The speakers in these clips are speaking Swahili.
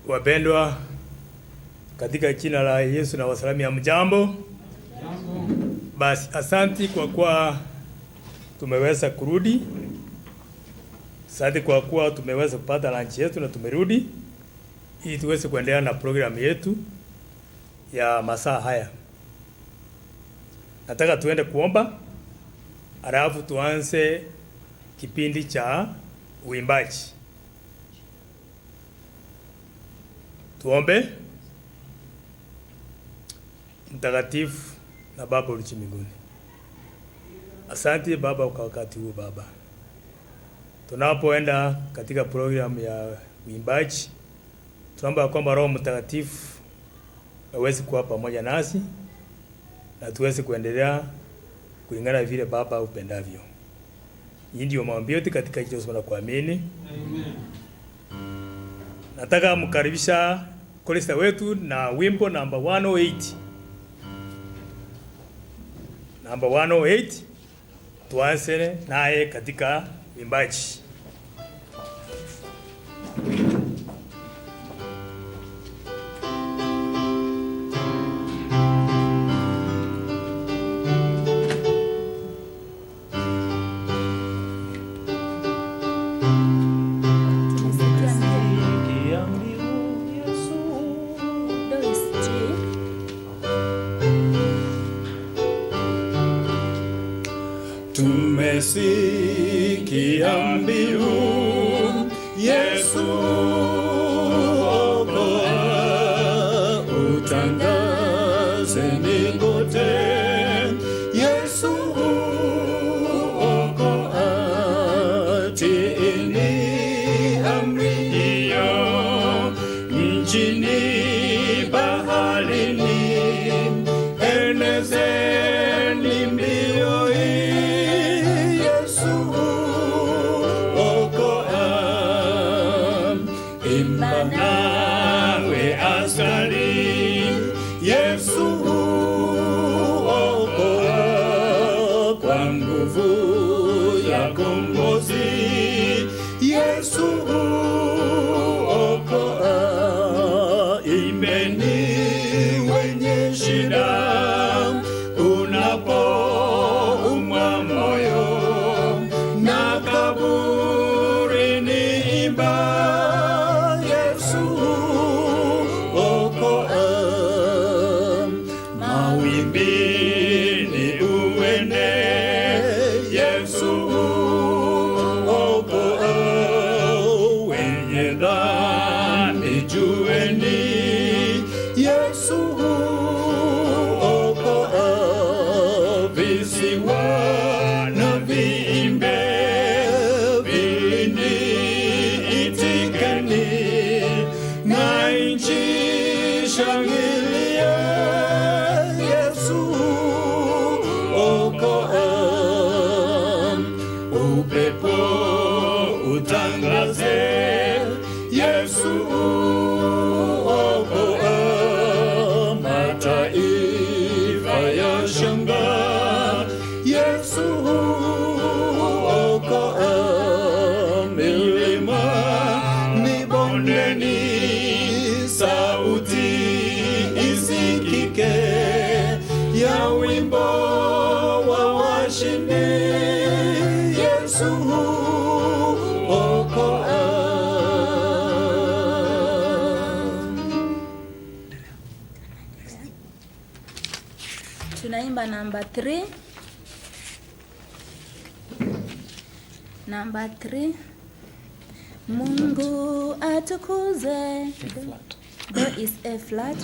Wapendwa, katika jina la Yesu na wasalamia mjambo. Basi asanti kwa kuwa tumeweza kurudi. Asante kwa kuwa tumeweza kupata lunch yetu na tumerudi ili tuweze kuendelea na program yetu ya masaa haya. Nataka tuende kuomba, alafu tuanze kipindi cha uimbaji. Tuombe. Mtakatifu na Baba uliye mbinguni, asante Baba kwa wakati huu Baba. Tunapoenda katika program ya uimbaji, tunaomba kwamba Roho Mtakatifu aweze kuwa pamoja nasi na tuweze kuendelea kulingana vile Baba upendavyo. Hii ndio maombi yetu katika jina la kuamini. Amen. Nataka mkaribisha kolista wetu na wimbo namba 108. Namba 108 tuanze naye katika uimbaji. Tumesikia mbiu Yesu okoa, utangazeni kote Yesu okoa, tiini amri hiyo nchini baharini, enezeni mbiu nawe askari Yesu okoa, kwa nguvu ya kombozi Yesu okoa. Imbeni wenye shida unapoumwa moyo na kaburini, imba mawimbini uende Yesu okoa, wenye dhambi jueni Yesu okoa, visiwa na viimbe vini itikeni, na nchi shangilia okoa, upepo utangaze Yesu okoa, mataifa yashangaa Yesu okoa, milima ni bondeni sauti isikike ya wimbo wa washindi Yesu okoa. Tunaimba namba 3. Namba 3. Mungu atukuze. There is A flat.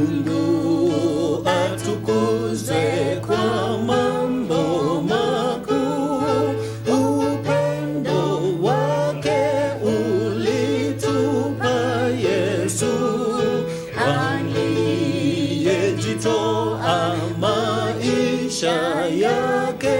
Mungu atukuze kwa mambo makuu, upendo wake ulitupa Yesu, aliyejitoa maisha yake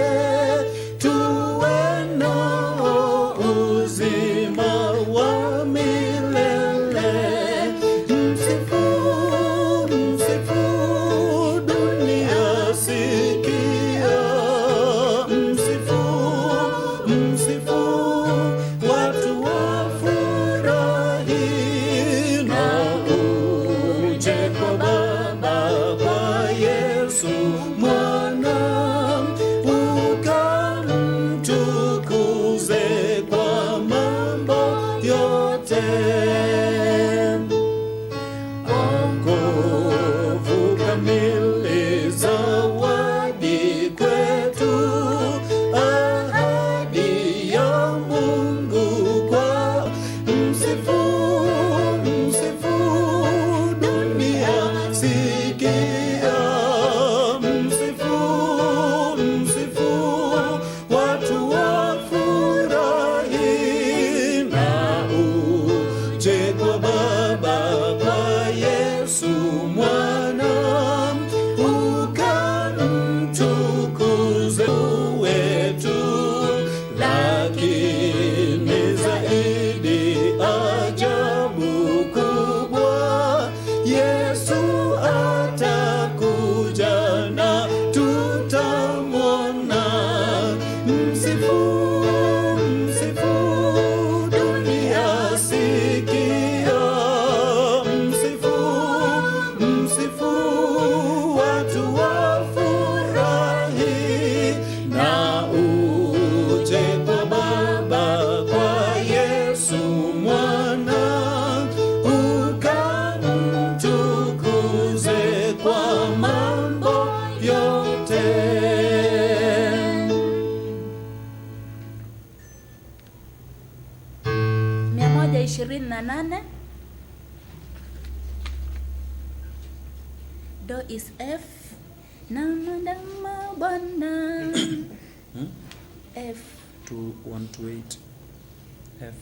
28. Do is F. Nama Bwana. F. 128. F.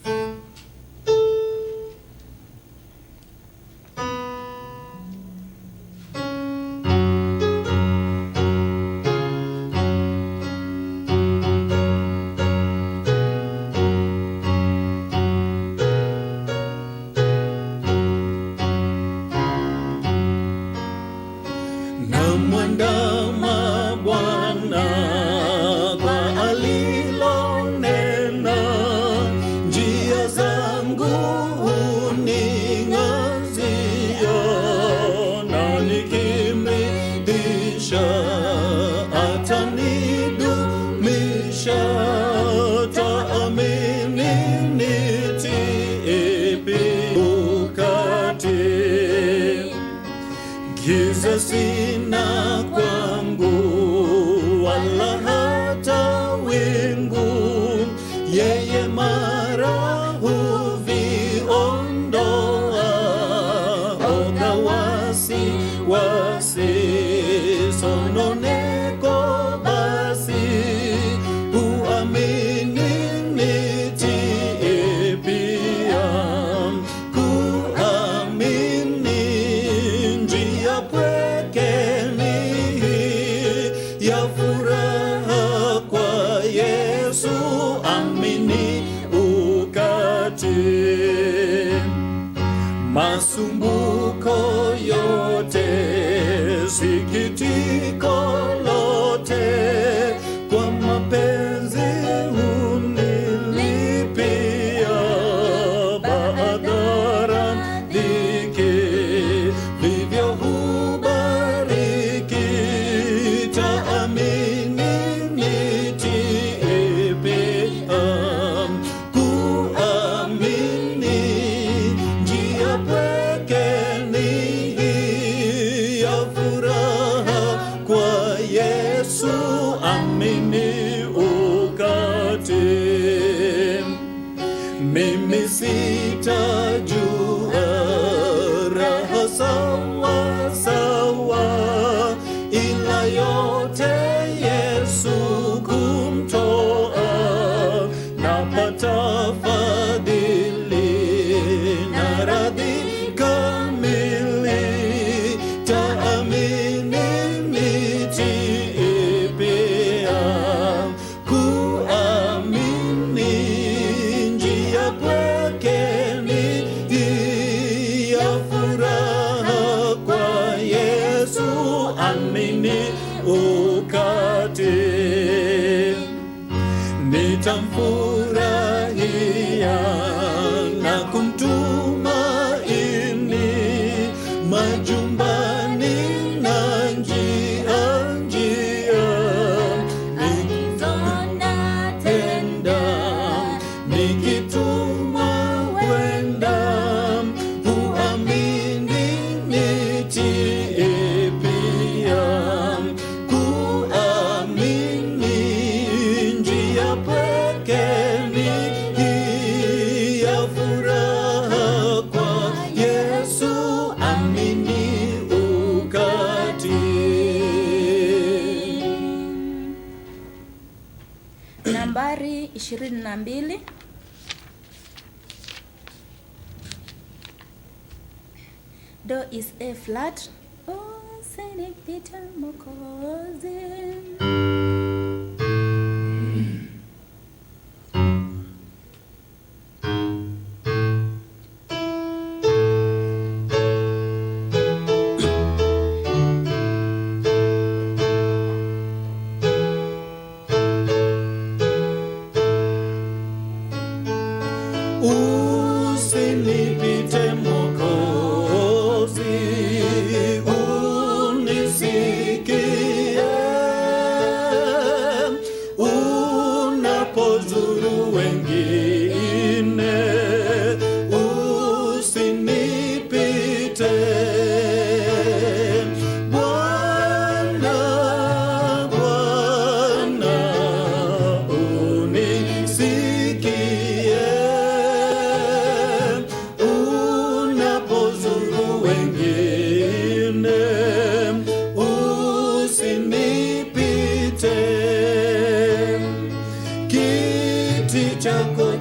Namwandama Bwana kwa alilonena, njia zangu huning'azia, na nikimridhisha atanidumisha, taamini nitie ukati. Giza sina kwangu, wala hata wingu, yeye mara huviondoa. Oga wasi, sononeko basi, huamini nitie pia, kuamini njia pekeni ya furaha kwa Yesu, amini ukati. Masumbuko yote, sikitiko lote, kwa mapenzi hunilipia, badala dhiki vivyo hubariki, taamini nitie pia, kuamini njia pekeni ya furaha kwa Yesu, amini ukati. Mimi sitajua raha sawa sawa, ila yote Yesu kumtoa, napata fadhili na radhi kamili, taamini nitie pia, kuamini njia pekeni ya furaha kwa Yesu, amini ukati. Nitamfurahia na kumtumaini, majumbani na njia nikitenda, nikitumwa kwenda, huamini nitie pia, kuamini njia pekeni ya furaha kwa Yesu, amini ukati. Nambari 22. Do is A flat. Usinipite Mwokozi. Usinipite Mwokozi, unisikie unapozuru wengine, usinipite Bwana, Bwana, unisikie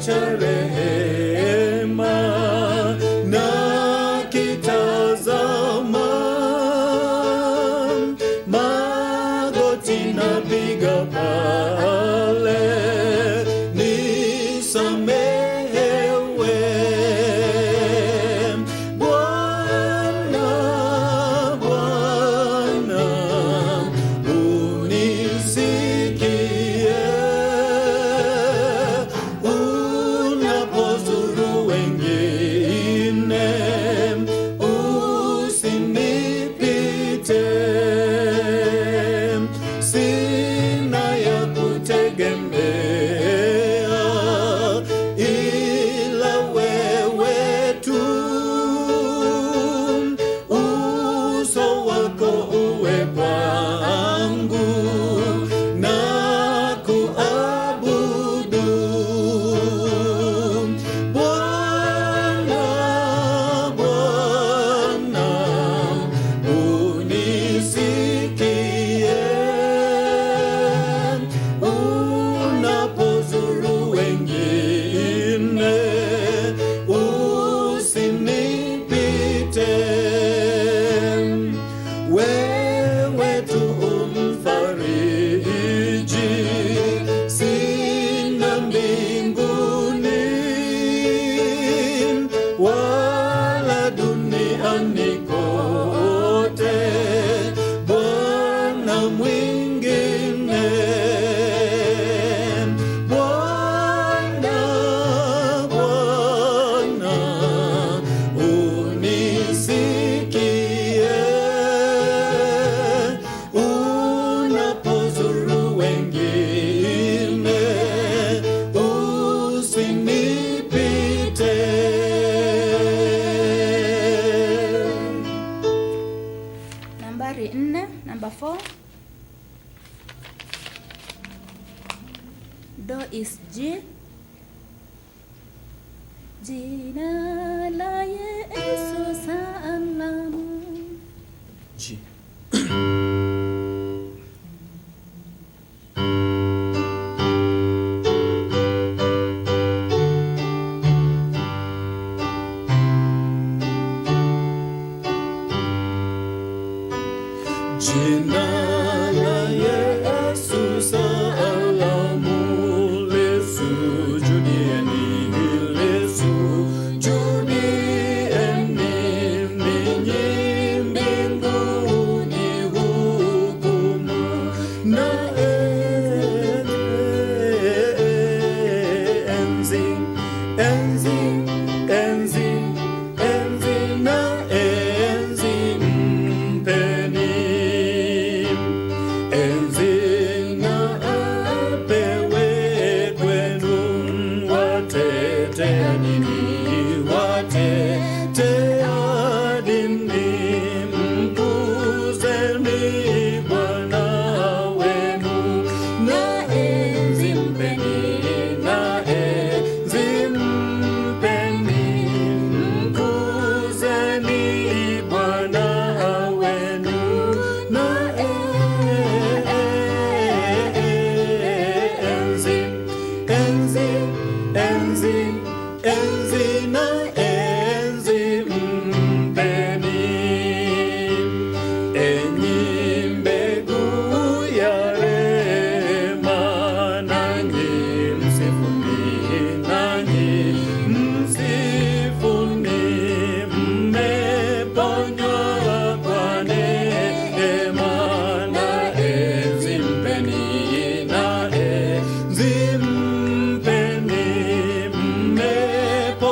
cha rehema na kitazama, magoti napiga pale nisamehewe. Bwana, Bwana, unisikie unapozuru wengine, usinipite. Sina ya kutegemea ila wewe tu, uso wako uwe kwangu na kuabudu. Bwana, Bwana, unisikie unapozuru wengine, usinipite. Wewe tu umfariji, sina mbinguni wala duniani kote Bwana mwingine. Bwana, Bwana, unisikie unapozuru wengine, usinipite. Nambari 4, number 4. Do is G. Jina la Yesu salama. G. Jina la Yesu salamu, lesujudieni, lesujudieni ninyi mbinguni, hukumu na enzi, enzi, enzi, enzi na enzi mpeni. Enzi na apewe kwenu, watetea dini, watetea dini, mkuzeni Bwana wenu, na enzi mpeni, na enzi mpeni, mkuzeni Bwana wenu, na enzi, enzi, enzi, enzi na enzi mpeni. Enyi mbegu ya rehema, nanyi msifuni, nanyi msifuni, mmeponywa kwa neema, na enzi mpeni, na enzi mpeni, mmeponywa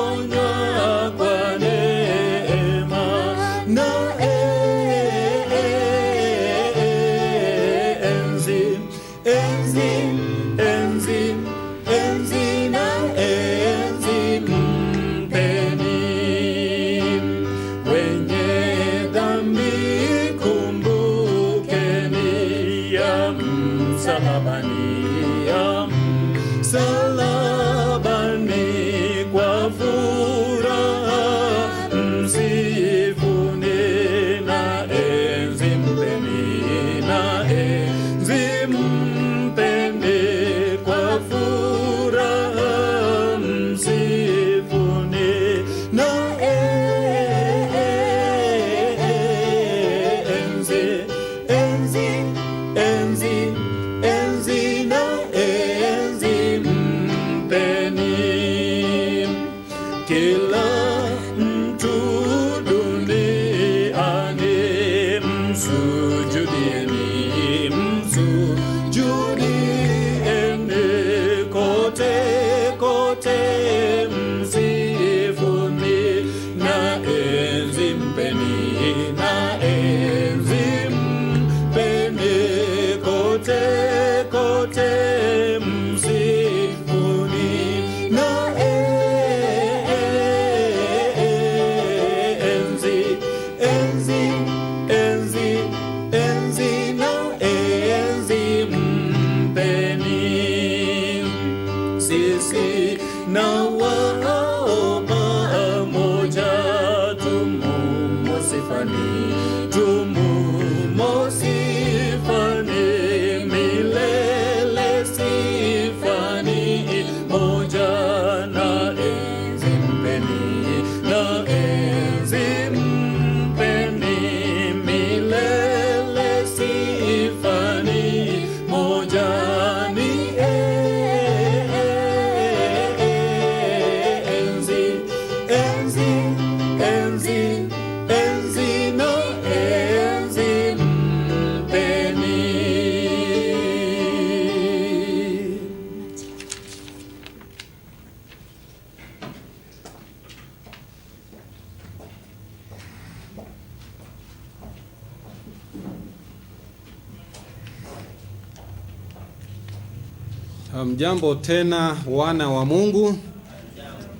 Hamjambo tena wana wa Mungu,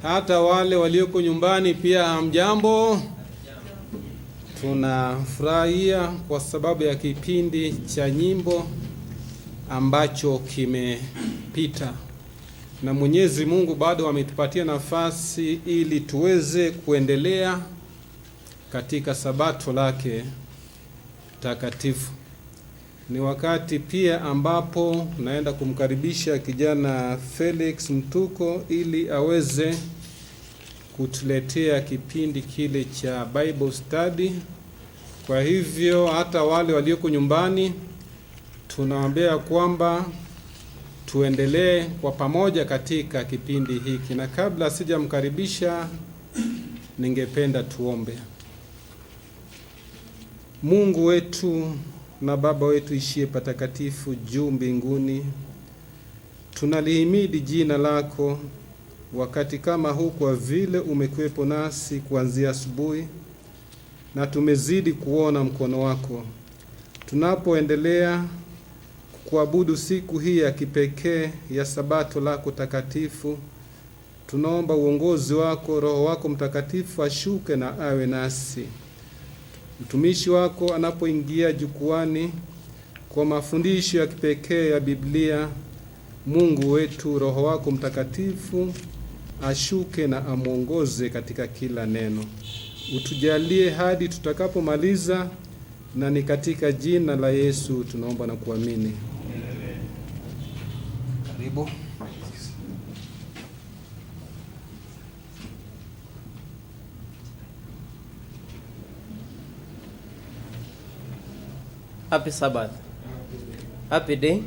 hata wale walioko nyumbani pia hamjambo. Tunafurahia kwa sababu ya kipindi cha nyimbo ambacho kimepita, na Mwenyezi Mungu bado ametupatia nafasi ili tuweze kuendelea katika sabato lake takatifu. Ni wakati pia ambapo naenda kumkaribisha kijana Felix Mtuko ili aweze kutuletea kipindi kile cha Bible study. Kwa hivyo hata wale walioko nyumbani tunawaambia kwamba tuendelee kwa pamoja katika kipindi hiki, na kabla sijamkaribisha ningependa tuombe. Mungu wetu na Baba wetu ishie patakatifu juu mbinguni, tunalihimidi jina lako wakati kama huu, kwa vile umekuwepo nasi kuanzia asubuhi na tumezidi kuona mkono wako. Tunapoendelea kuabudu siku hii ya kipekee ya sabato lako takatifu, tunaomba uongozi wako, Roho wako Mtakatifu ashuke na awe nasi. Mtumishi wako anapoingia jukwani kwa mafundisho ya kipekee ya Biblia, Mungu wetu, Roho wako Mtakatifu ashuke na amuongoze katika kila neno. Utujalie hadi tutakapomaliza, na ni katika jina la Yesu tunaomba na kuamini. Karibu. Happy Sabbath. Happy day.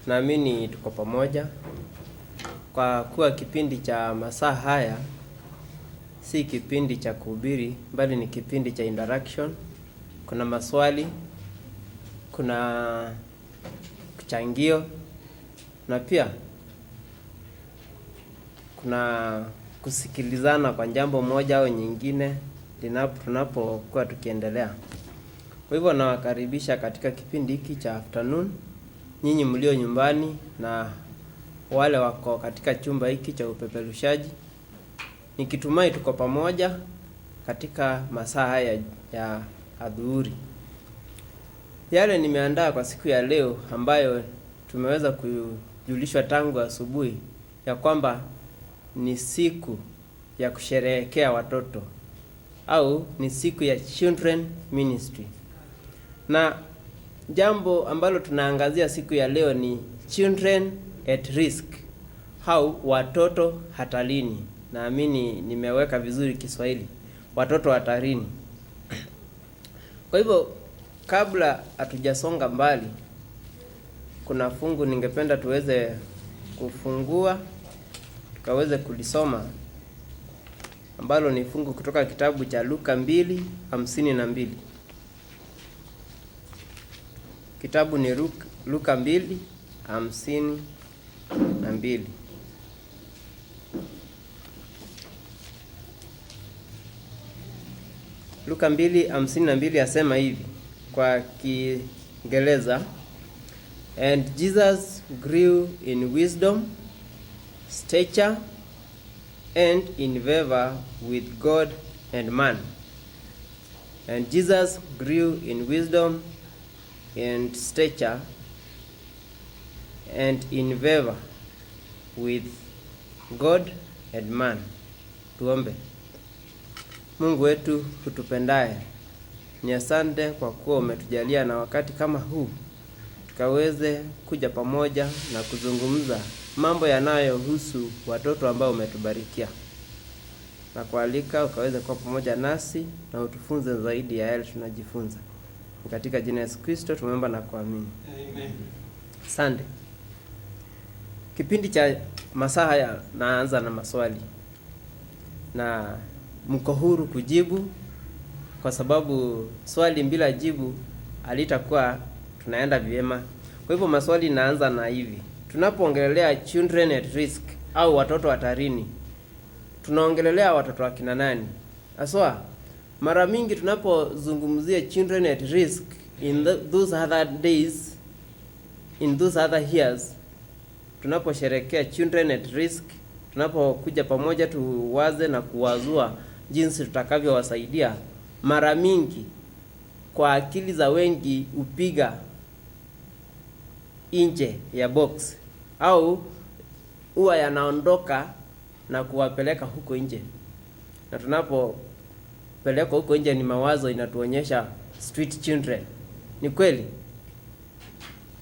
Naamini tuko pamoja, kwa kuwa kipindi cha masaa haya si kipindi cha kuhubiri, bali ni kipindi cha interaction. Kuna maswali, kuna kuchangio, na pia kuna kusikilizana kwa jambo moja au nyingine tunapokuwa tukiendelea. Kwa hivyo nawakaribisha katika kipindi hiki cha afternoon, nyinyi mlio nyumbani na wale wako katika chumba hiki cha upeperushaji. Nikitumai tuko pamoja katika masaa haya ya adhuhuri. Yale nimeandaa kwa siku ya leo, ambayo tumeweza kujulishwa tangu asubuhi, ya kwamba ni siku ya kusherehekea watoto, au ni siku ya children ministry. Na jambo ambalo tunaangazia siku ya leo ni children at risk, au watoto hatarini. Naamini nimeweka vizuri Kiswahili, watoto hatarini. Kwa hivyo kabla hatujasonga mbali, kuna fungu ningependa tuweze kufungua tukaweze kulisoma, ambalo ni fungu kutoka kitabu cha Luka 2:52. Kitabu ni Luka 2:52. Luka 2:52 asema hivi kwa Kiingereza: And Jesus grew in wisdom, stature, and in favor with God and man. And Jesus grew in wisdom and stature and in favor with God and man. Tuombe. Mungu wetu utupendaye, ni asante kwa kuwa umetujalia na wakati kama huu tukaweze kuja pamoja na kuzungumza mambo yanayohusu watoto ambao umetubarikia, na kualika ukaweze kuwa pamoja nasi na utufunze zaidi ya yale tunajifunza. Katika jina la Yesu Kristo tumeomba na kuamini. Amen. Asante. Kipindi cha masaa haya naanza na maswali, na mko huru kujibu, kwa sababu swali bila jibu halitakuwa tunaenda vyema. Kwa hivyo maswali naanza na hivi: tunapoongelelea children at risk au watoto hatarini, tunaongelelea watoto wa kina nani? Aswa mara mingi tunapozungumzia children at risk in those other days, in those other years, tunaposherekea children at risk, tunapokuja pamoja tuwaze na kuwazua jinsi tutakavyowasaidia, mara mingi kwa akili za wengi upiga nje ya box au huwa yanaondoka na kuwapeleka huko nje. Na tunapopeleka huko nje ni mawazo inatuonyesha street children. Ni kweli?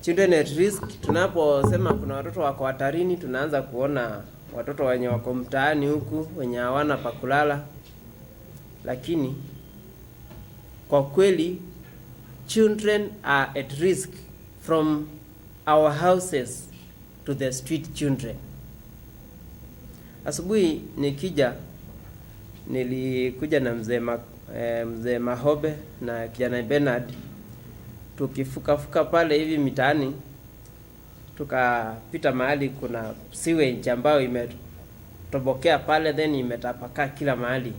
Children at risk, tunaposema kuna watoto wako hatarini, tunaanza kuona watoto wenye wako mtaani huku, wenye hawana pa kulala. Lakini kwa kweli children are at risk from our houses to the street children. Asubuhi nikija nilikuja na mzee Mahobe na kijana Bernard, tukifuka pale hivi mitaani, tukapita mahali kuna sewage ambayo imetobokea pale, then imetapakaa kila mahali.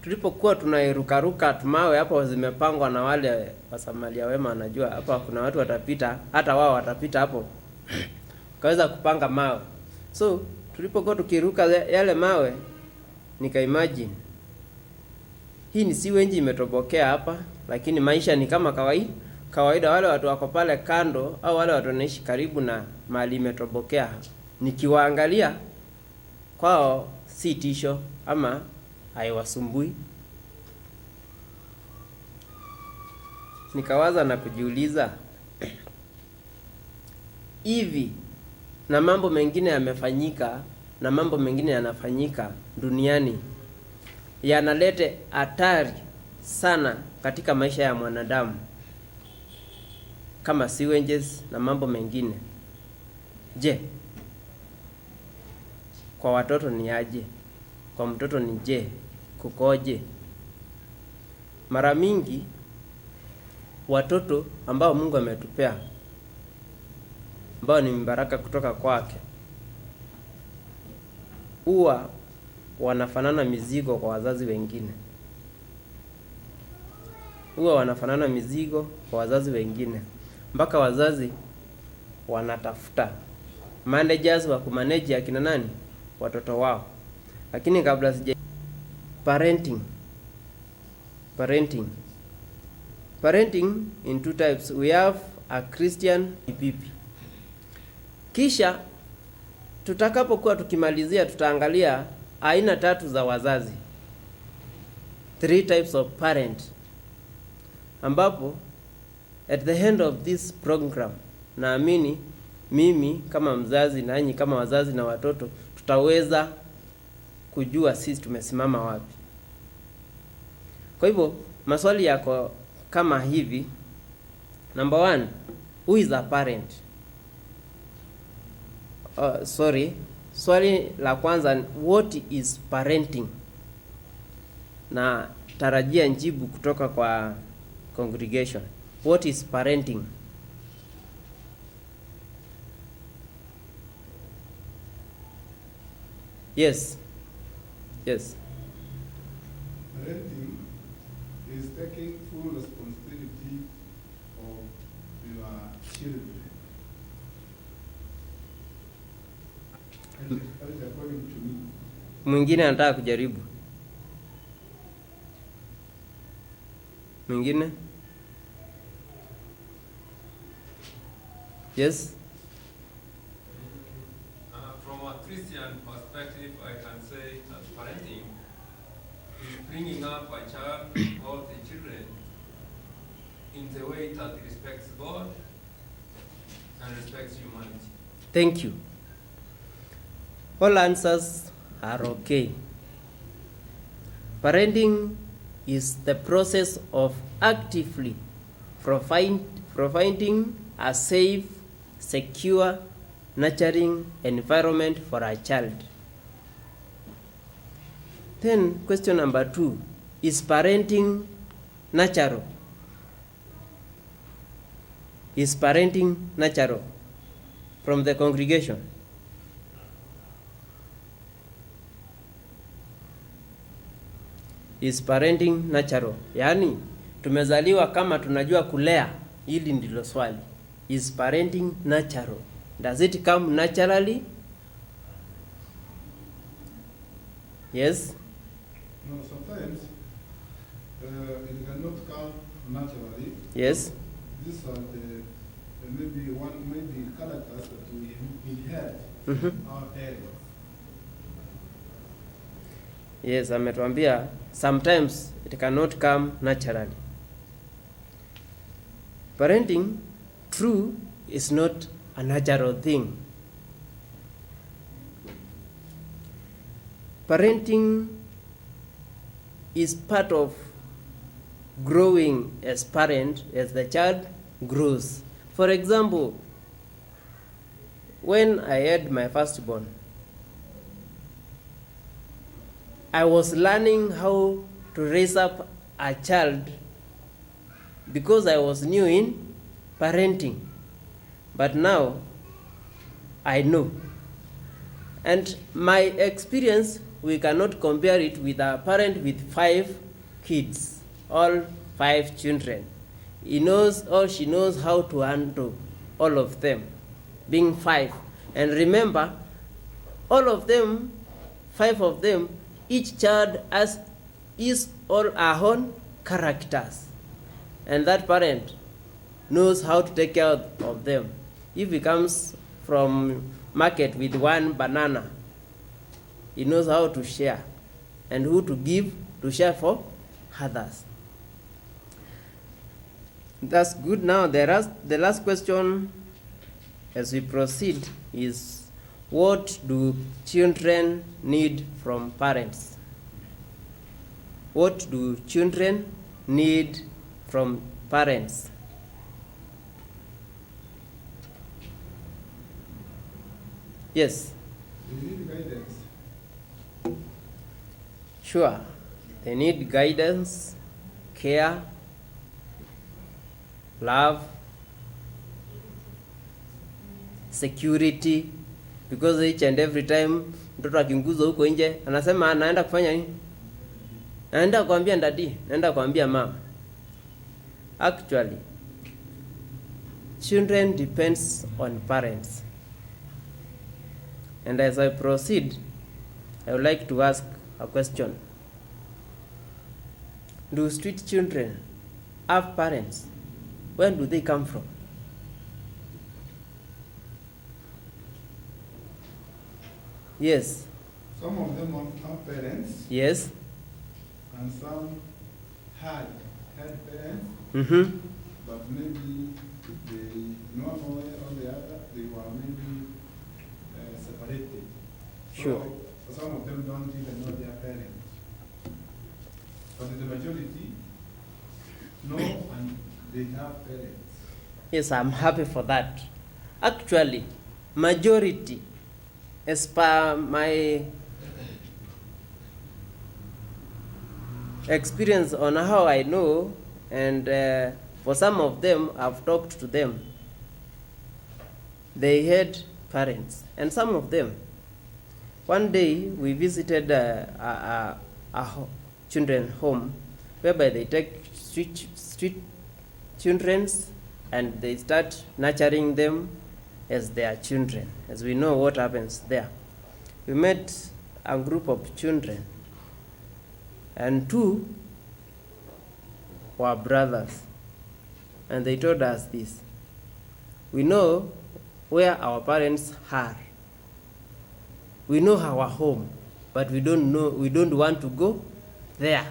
Tulipokuwa tunairukaruka tumawe hapo zimepangwa na wale wasamaria wema, wanajua hapa kuna watu watapita, hata wao watapita hapo. Kaweza kupanga mawe. So tulipokuwa tukiruka yale mawe, nika imagine hii ni sewage imetobokea hapa, lakini maisha ni kama kawaida. Wale watu wako pale kando au wale watu wanaishi karibu na mahali imetobokea, nikiwaangalia kwao si tisho ama haiwasumbui. Nikawaza na kujiuliza, hivi na mambo mengine yamefanyika na mambo mengine yanafanyika duniani yanalete hatari sana katika maisha ya mwanadamu kama sewages na mambo mengine. Je, kwa watoto ni aje? Kwa mtoto ni je? Kukoje? Mara mingi watoto ambao Mungu ametupea, ambao ni mbaraka kutoka kwake, huwa wanafanana mizigo kwa wazazi wengine. Mpaka wazazi wanatafuta managers wa kumanage akina nani? Watoto wao. Lakini kabla parenting in two types. We have a Christian pipi. Kisha tutakapokuwa tukimalizia, tutaangalia aina 3 za wazazi, 3 types of parent, ambapo at the end of this program, naamini mimi kama mzazi na nyinyi kama wazazi na watoto tutaweza kujua sisi tumesimama wapi. Kwa hivyo maswali yako kama hivi. Number 1, who is a parent? Swali la kwanza, what is parenting? Na tarajia njibu kutoka kwa congregation. What is parenting? Yes. Parenting is taking full responsibility of your children. According to me. Mwingine anataka kujaribu. Mwingine? Yes. From a Christian perspective, I can say that parenting is bringing up a child or the children in the way that respects God and respects humanity. Thank you. All answers are okay. Parenting is the process of actively providing a safe, secure, nurturing environment for a child. Then question number 2, is parenting natural? Is parenting natural? From the congregation. Is parenting natural? Yaani tumezaliwa kama tunajua kulea. Hili ndilo swali. Is parenting natural? Does it come naturally? Yes? No, sometimes it cannot come naturally. Yes? These are maybe characters that we inherit our parents. Yes, ametuambia sometimes it cannot come naturally. Parenting, true, is not a natural thing. Parenting is part of growing as parent as the child grows. For example, when I had my firstborn, I was learning how to raise up a child because I was new in parenting. But now I know. And my experience, we cannot compare it with a parent with 5 kids, all 5 children. He knows or she knows how to handle all of them, being 5. And remember, all of them, 5 of them, each child has his or her own characters. And that parent knows how to take care of them. If he comes from market with 1 banana, he knows how to share and who to give to share for others. That's good. Now the last question as we proceed is, what do children need from parents? What do children need from parents? Yes. They need guidance. Sure. They need guidance, care, love, security, because each and every time mtoto akinguzwa huko nje anasema anaenda kufanya nini? Anaenda kuambia ndadi, anaenda kuambia mama. Actually, children depends on parents. And as I proceed, I would like to ask a question. Do street children have parents? Where do they come from? Yes. Some of them have parents. Yes. And some had parents. Mm-hmm. But maybe they, one way or the other, they were maybe separated. Sure. So some of them don't even know their parents. But the majority know and they have parents. Yes, I'm happy for that. Actually, majority, as per my experience on how I know, and for some of them, I've talked to them, they had parents, and some of them. One day, we visited a children's home, whereby they take street children and they start nurturing them as their children. As we know what happens there. We met a group of children, and 2 were brothers, and they told us this: we know where our parents are, we know our home, but we don't want to go there.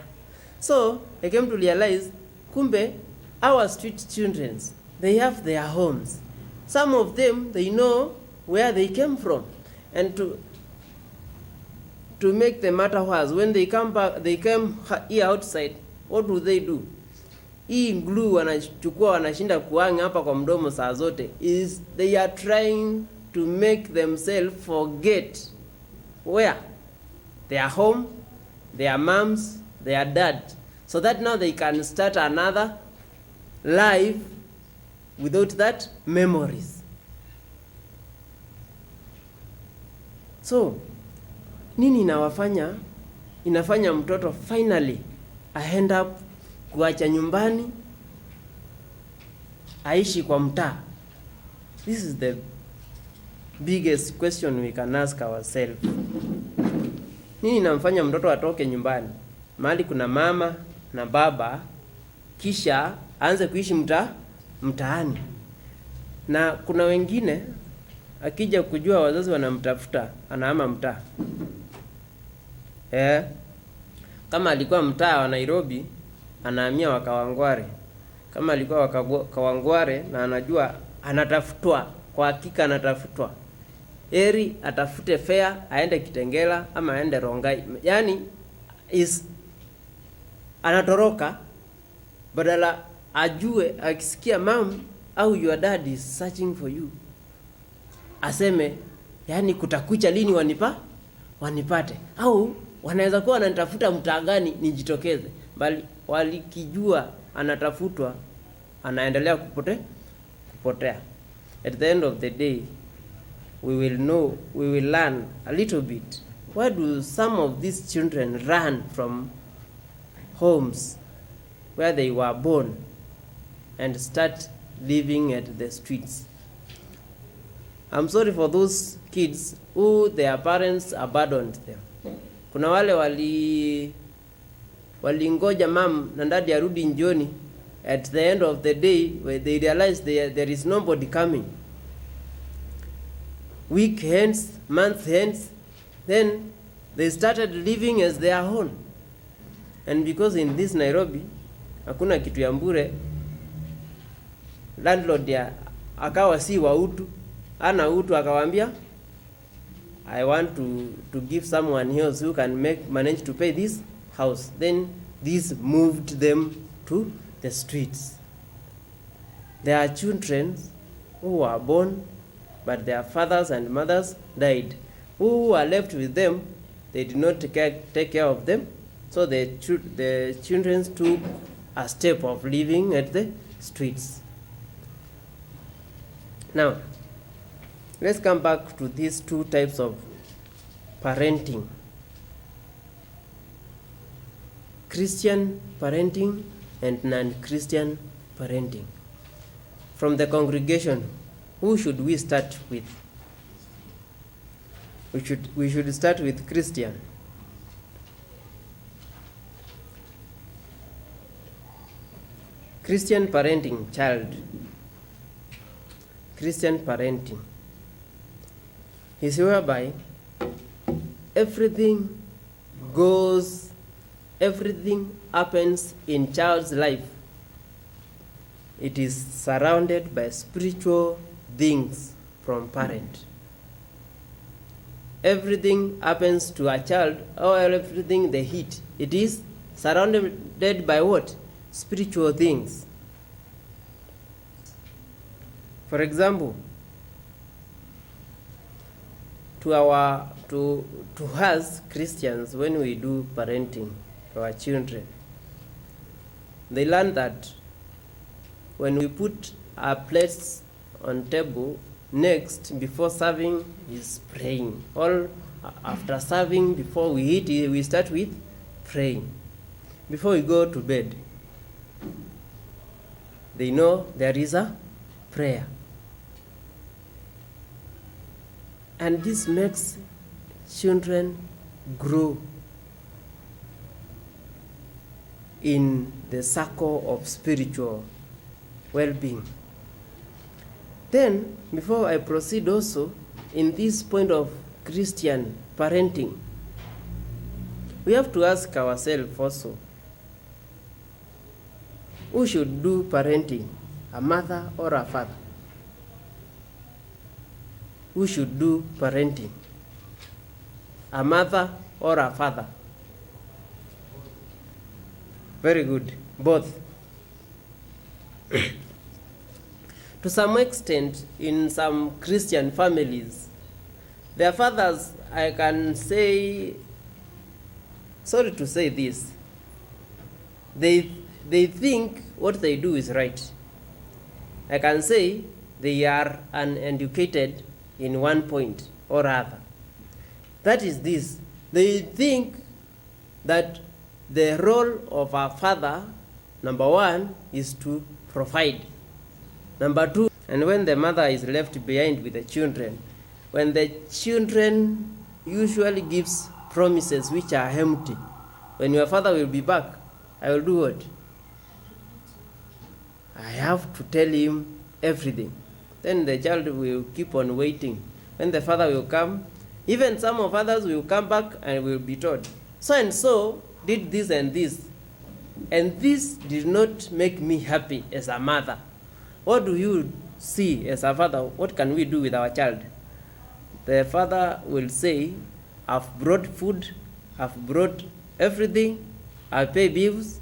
So I came to realize, kumbe, our street children, they have their homes. Some of them, they know where they came from. And to make the matter worse, when they come back, they came here outside, what do? Hii glue wanachukua wanashinda kuanga hapa kwa mdomo saa zote, is they are trying to make themselves forget where? Their home, their moms, their dad. So that now they can start another life without that memories. So, nini inafanya mtoto finally I end up kuacha nyumbani aishi kwa mtaa? This is the biggest question we can ask ourselves. Nini namfanya mtoto atoke nyumbani mahali kuna mama na baba kisha aanze kuishi mtaani? Na kuna wengine akija kujua wazazi wanamtafuta anahama mtaa. Kama alikuwa mtaa wa Nairobi anahamia wa Kawangware. Kama alikuwa wa Kawangware na anajua anatafutwa, kwa hakika anatafutwa, eri atafute fare aende Kitengela ama aende Rongai. Yani anatoroka badala ajue akisikia mom au your dad is searching for you, aseme yani kutakucha lini wanipate, au wanaweza kuwa wananitafuta mtaa gani nijitokeze. Bali walikijua anatafutwa anaendelea kupotea. At the end of the day we will learn a little bit. Why do some of these children run from homes where they were born and start living at the streets? I'm sorry for those kids who their parents abandoned them. Kuna wale walingoja mom na dad arudi jioni. At the end of the day when they realize there is nobody coming, week hence, month hence, then they started living as their own. And because in this Nairobi hakuna kitu ya mbure, landlord ya akawa si wa utu, ana utu, akawaambia I want to give someone else who can manage to pay this house. Then this moved them to the streets. There are children who were born but their fathers and mothers died. Who were left with them, they did not take care of them. So the children took a step of living at the streets. Now, let's come back to these two types of parenting. Christian parenting and non-Christian parenting. From the congregation, who should we start with? We should start with Christian. Christian parenting child. Christian parenting is whereby everything happens in child's life. It is surrounded by spiritual things from parent. Everything happens to a child, or everything they eat, it is surrounded by what? Spiritual things. For example, to us Christians, when we do parenting to our children, they learn that when we put our plates on table, next before serving is praying. All after serving, before we eat, we start with praying. Before we go to bed, they know there is a prayer. And this makes children grow in the circle of spiritual well-being. Then, before I proceed also, in this point of Christian parenting, we have to ask ourselves also, who should do parenting, a mother or a father? Who should do parenting, a mother or a father? Very good, both. To some extent, in some Christian families, their fathers, I can say, sorry to say this, they think what they do is right. I can say they are uneducated in one point or other. That is this. They think that the role of a father, number one, is to provide. Number two, and when the mother is left behind with the children, when the children usually gives promises which are empty. When your father will be back, I will do what? I have to tell him everything. Then the child will keep on waiting. When the father will come, even some of others will come back and will be told, so and so did this and this. And this did not make me happy as a mother. What do you see as a father? What can we do with our child? The father will say, I've brought food, I've brought everything, I pay bills.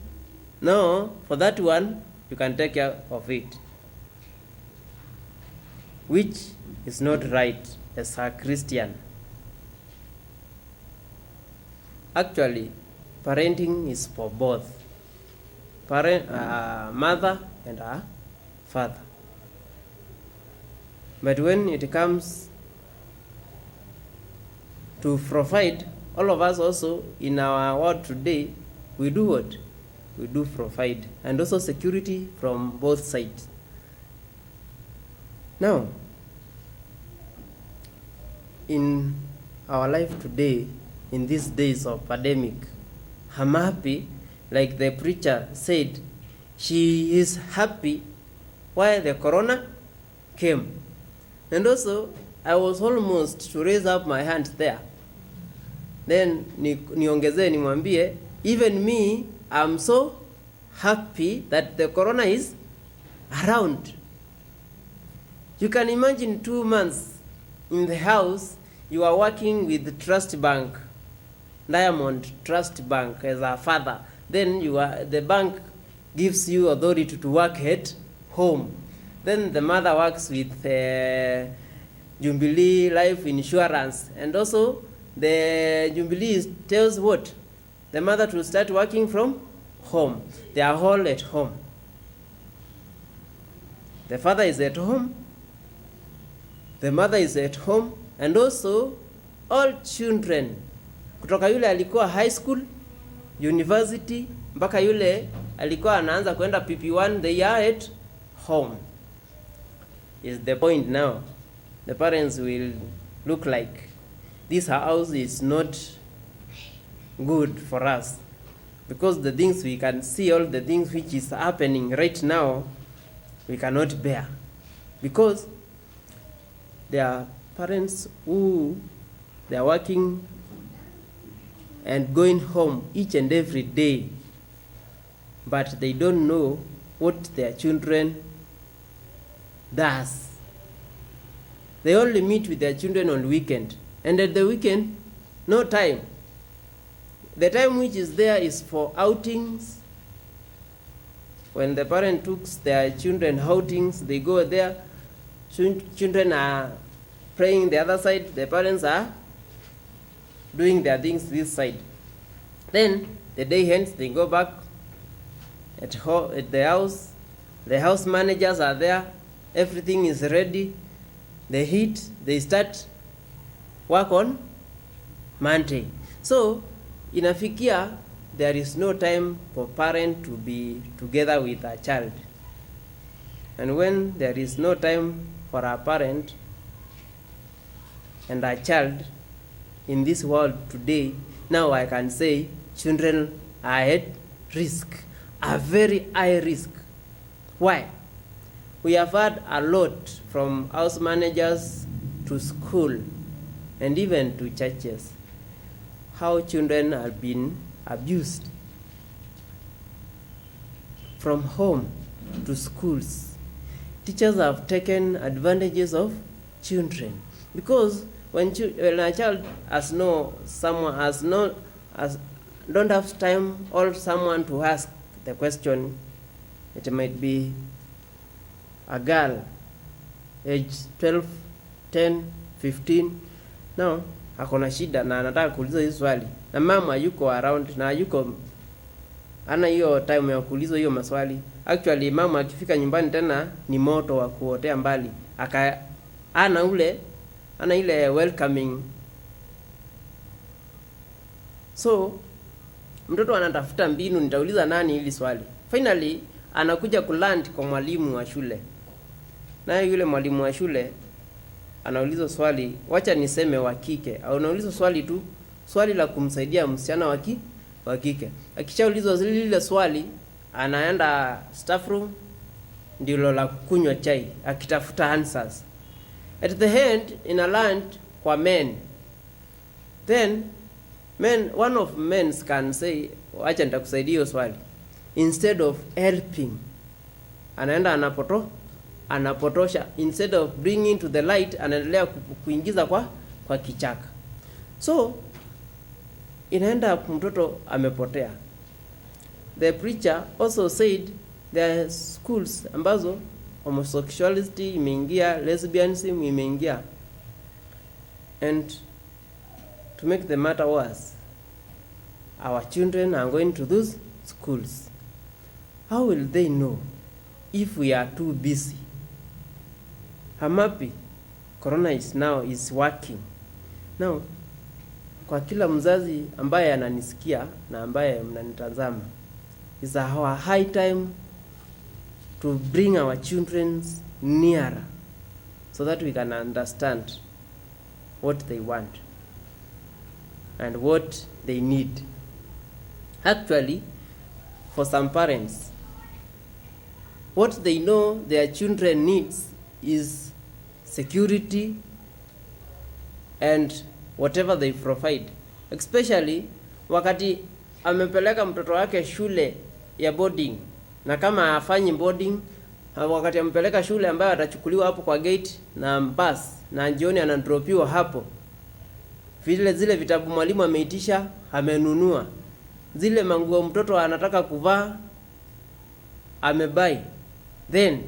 No, for that one, you can take care of it. Which is not right as a Christian. Actually, parenting is for both. Mother and a father. But when it comes to provide, all of us also in our world today, we do what? We do provide. And also security from both sides. Now, in our life today, in these days of pandemic, I'm happy, like the preacher said, she is happy while the corona came. And also, I was almost to raise up my hand there. Then niongezee nimwambie, even me, I'm so happy that the corona is around. You can imagine 2 months in the house, you are working with Trust Bank, Diamond Trust Bank as a father. Then the bank gives you authority to work at home. Then the mother works with Jubilee Life Insurance. And also, the Jubilee tells what? The mother to start working from home. They are all at home. The father is at home. The mother is at home. And also, all children, kutoka yule alikuwa high school, university, mpaka yule alikuwa anaanza kwenda PP1, they are at home. Is the point now. The parents will look like this house is not good for us, because the things we can see, all the things which is happening right now, we cannot bear, because there are parents who they are working and going home each and every day, but they don't know what their children does. They only meet with their children on weekend, and at the weekend, no time. The time which is there is for outings. When the parent took their children outings, they go there. Children are praying the other side. The parents are doing their things this side. Then the day ends, they go back at the house. The house managers are there. Everything is ready. They eat. They start work on Monday. So inafikia there is no time for parent to be together with a child. And when there is no time for a parent and a child in this world today, now I can say children are at risk, a very high risk. Why? We have heard a lot from house managers to school and even to churches how children have been abused from home to schools. Teachers have taken advantages of children, because when a child don't have time or someone to ask the question, it might be a girl age 12, 10, 15. Now akona shida na anataka kuuliza hiyo swali, na mama yuko around na yuko ana hiyo time ya kuuliza hiyo maswali. Actually mama akifika nyumbani tena ni moto wa kuotea mbali, ana ile welcoming. So mtoto anatafuta mbinu, nitauliza nani hili swali. Finally anakuja kuland kwa mwalimu wa shule, na yule mwalimu wa shule anaulizwa swali, wacha niseme wa kike, au anaulizwa swali tu, swali la kumsaidia msichana wa kike. Akishaulizwa lile swali, anaenda staff room, ndilo la kunywa chai akitafuta answers. At the end ina land kwa men. Then one of men can say, acha nitakusaidia hiyo swali. Instead of helping, anaenda anapotosha. Instead of bringing to the light, anaendelea kuingiza kwa kichaka. So inaenda mtoto amepotea. The preacher also said there are schools ambazo homosexuality imeingia, lesbianism imeingia. And to make the matter worse, our children are going to those schools. How will they know if we are too busy? I'm happy corona is working. Now, kwa kila mzazi ambaye ananisikia na ambaye mnanitazama, is our high time to bring our children nearer so that we can understand what they want and what they need. Actually, for some parents, what they know their children needs is security and whatever they provide. Especially wakati amepeleka mtoto wake shule ya boarding, na kama hafanyi boarding, wakati amepeleka shule ambayo atachukuliwa hapo kwa gate na bus, na jioni anadropiwa hapo, zile vitabu mwalimu ameitisha amenunua, zile manguo mtoto anataka kuvaa amebai, then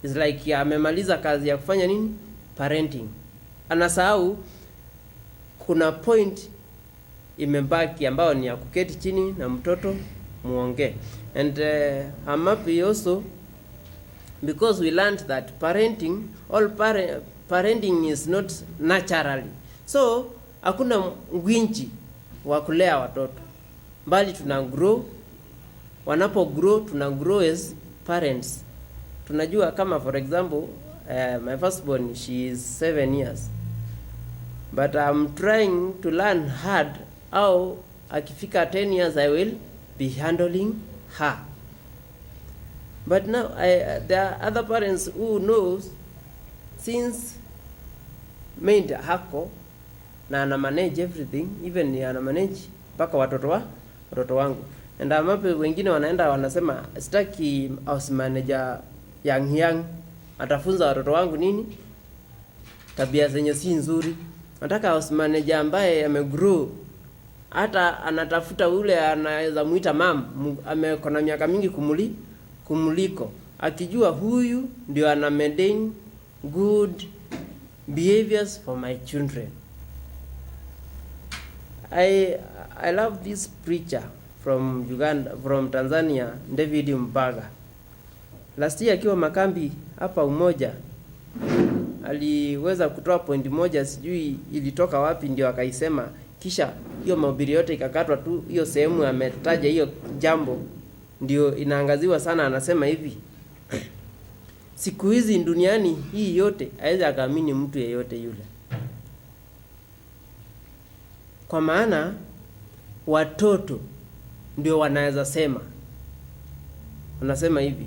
it's like amemaliza kazi ya kufanya nini? Parenting. Anasahau kuna point imebaki ambayo ni ya kuketi chini na mtoto muongee. And I'm happy also because we learned that parenting is not naturally. So hakuna gwinji wa kulea watoto, bali tuna grow. Wanapo grow, tuna grow as parents. Tunajua kama for example, my firstborn, she is 7 years, but I'm trying to learn hard how akifika 10 years I will be handling her. But now there are other parents who knows since maid hako na ana manage everything, even ana manage mpaka watoto wangu. And amape wengine wanaenda wanasema sitaki house manager young atafunza watoto wangu nini? Tabia zenye si nzuri. Nataka house manager ambaye amegrow, hata anatafuta ule anaweza muita mom, amekona miaka mingi kumuliko, akijua huyu ndio ana maintain good behaviors for my children. I love this preacher from Uganda, from Tanzania, David Mbaga. Last year akiwa makambi hapa Umoja, aliweza kutoa point moja, sijui ilitoka wapi, ndio akaisema, kisha hiyo mahubiri yote ikakatwa tu. Hiyo sehemu ametaja hiyo jambo ndio inaangaziwa sana. Anasema hivi, siku hizi duniani hii yote hawezi akaamini mtu yeyote yule, kwa maana watoto ndio wanaweza sema. Unasema hivi,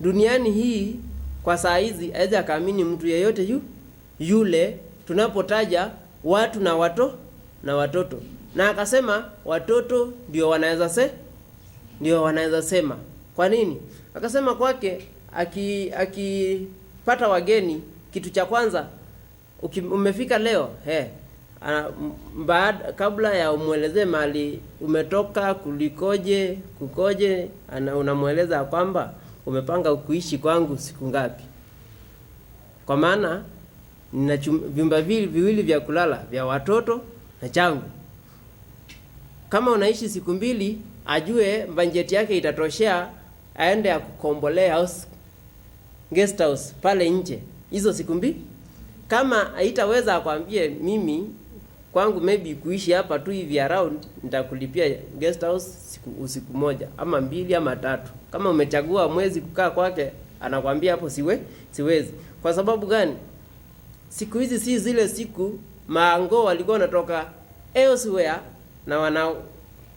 duniani hii kwa saa hizi hawezi akaamini mtu yeyote yule tunapotaja watu na watoto. Na akasema watoto ndio wanaweza sema. Kwa nini? Akasema kwake akipata wageni, kitu cha kwanza umefika leo, kabla ya umuelezee mali umetoka, kukoje, unamueleza kwamba umepanga kuishi kwangu siku ngapi. Kwa maana nina vyumba viwili vya kulala vya watoto na changu. Kama unaishi siku 2, ajue bajeti yake itatoshea aende ya kukombolea guest house pale nje hizo siku 2. Kama haitaweza akwambie, mimi kwangu maybe kuishi hapa tu hivi around, nitakulipia guest house usiku moja ama 2 ama 3. Kama umechagua mwezi kukaa kwake, anakwambia hapo siwezi. Kwa sababu gani? siku hizi si zile siku maango walikuwa wanatoka elsewhere na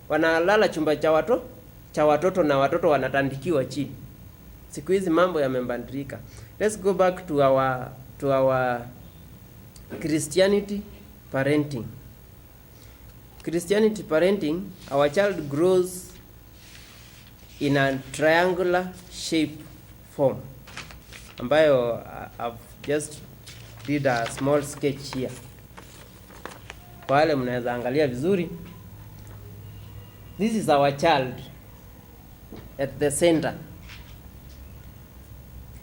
wanalala chumba cha watoto na watoto wanatandikiwa chini. Siku hizi mambo yamebadilika. Let's go back to our Christianity parenting. Christianity parenting, our child grows in a triangular shape form, ambayo I've just did a small sketch here. Kwa wale mnaweza angalia vizuri, this is our child at the center.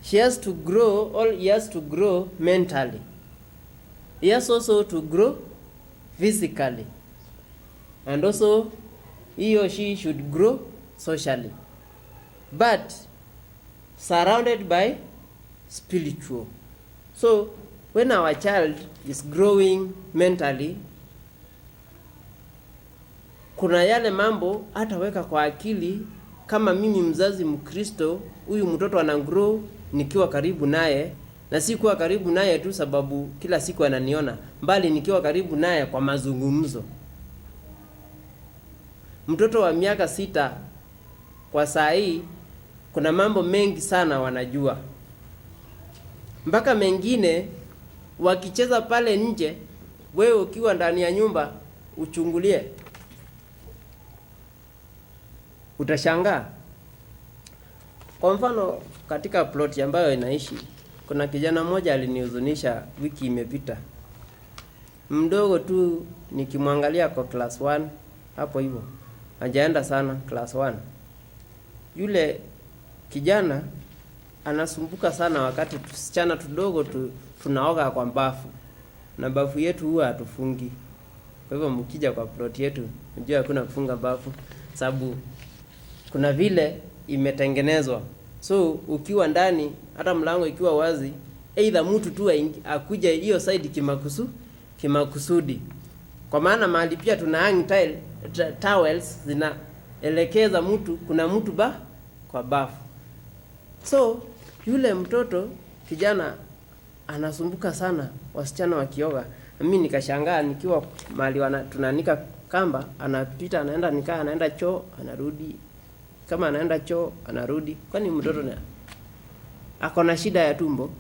He has to grow mentally. He has also to grow physically. And also, he or she should grow socially. But surrounded by spiritual. So, when our child is growing mentally, kuna yale mambo ataweka kwa akili. Kama mimi mzazi Mkristo, huyu mtoto ana grow nikiwa karibu naye, na si kuwa karibu naye tu sababu kila siku ananiona, mbali nikiwa karibu naye kwa mazungumzo. Mtoto wa miaka 6 kwa saa hii kuna mambo mengi sana wanajua. Mpaka mengine wakicheza pale nje, wewe ukiwa ndani ya nyumba uchungulie, utashangaa. Kwa mfano, katika plot ambayo inaishi, kuna kijana mmoja alinihuzunisha wiki imepita. Mdogo tu, nikimwangalia kwa class 1 hapo hivyo. Hajaenda sana class 1. Yule kijana anasumbuka sana wakati tusichana tudogo tunaoga kwa bafu. Na bafu yetu huwa hatufungi. Kwa hivyo mkija kwa plot yetu, unajua hakuna kufunga bafu sababu kuna vile imetengenezwa. So ukiwa ndani, hata mlango ikiwa wazi, either mtu tu akuja hiyo side kimakusudi. Kwa maana mahali pia tuna hang towels zinaelekeza mtu, kuna mtu kwa bafu. So yule mtoto kijana anasumbuka sana wasichana wakioga. Mimi nikashangaa nikiwa mahali tunanika kamba, anapita anaenda anaenda choo, anarudi. Kama anaenda choo, anarudi. Kwani mtoto ako na shida ya tumbo?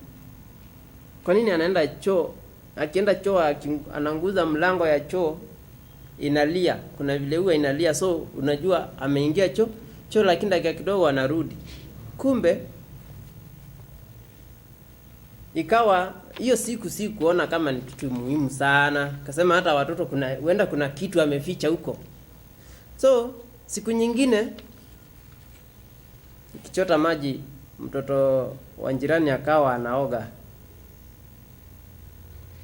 Kwa nini anaenda choo? Akienda choo ananguza mlango ya choo inalia. Kuna vile huwa inalia, so unajua ameingia choo lakini dakika kidogo anarudi. Kumbe ikawa hiyo siku kuona kama ni kitu muhimu sana. Kasema hata watoto huenda kuna kitu ameficha huko. So siku nyingine kichota maji, mtoto wa jirani akawa anaoga.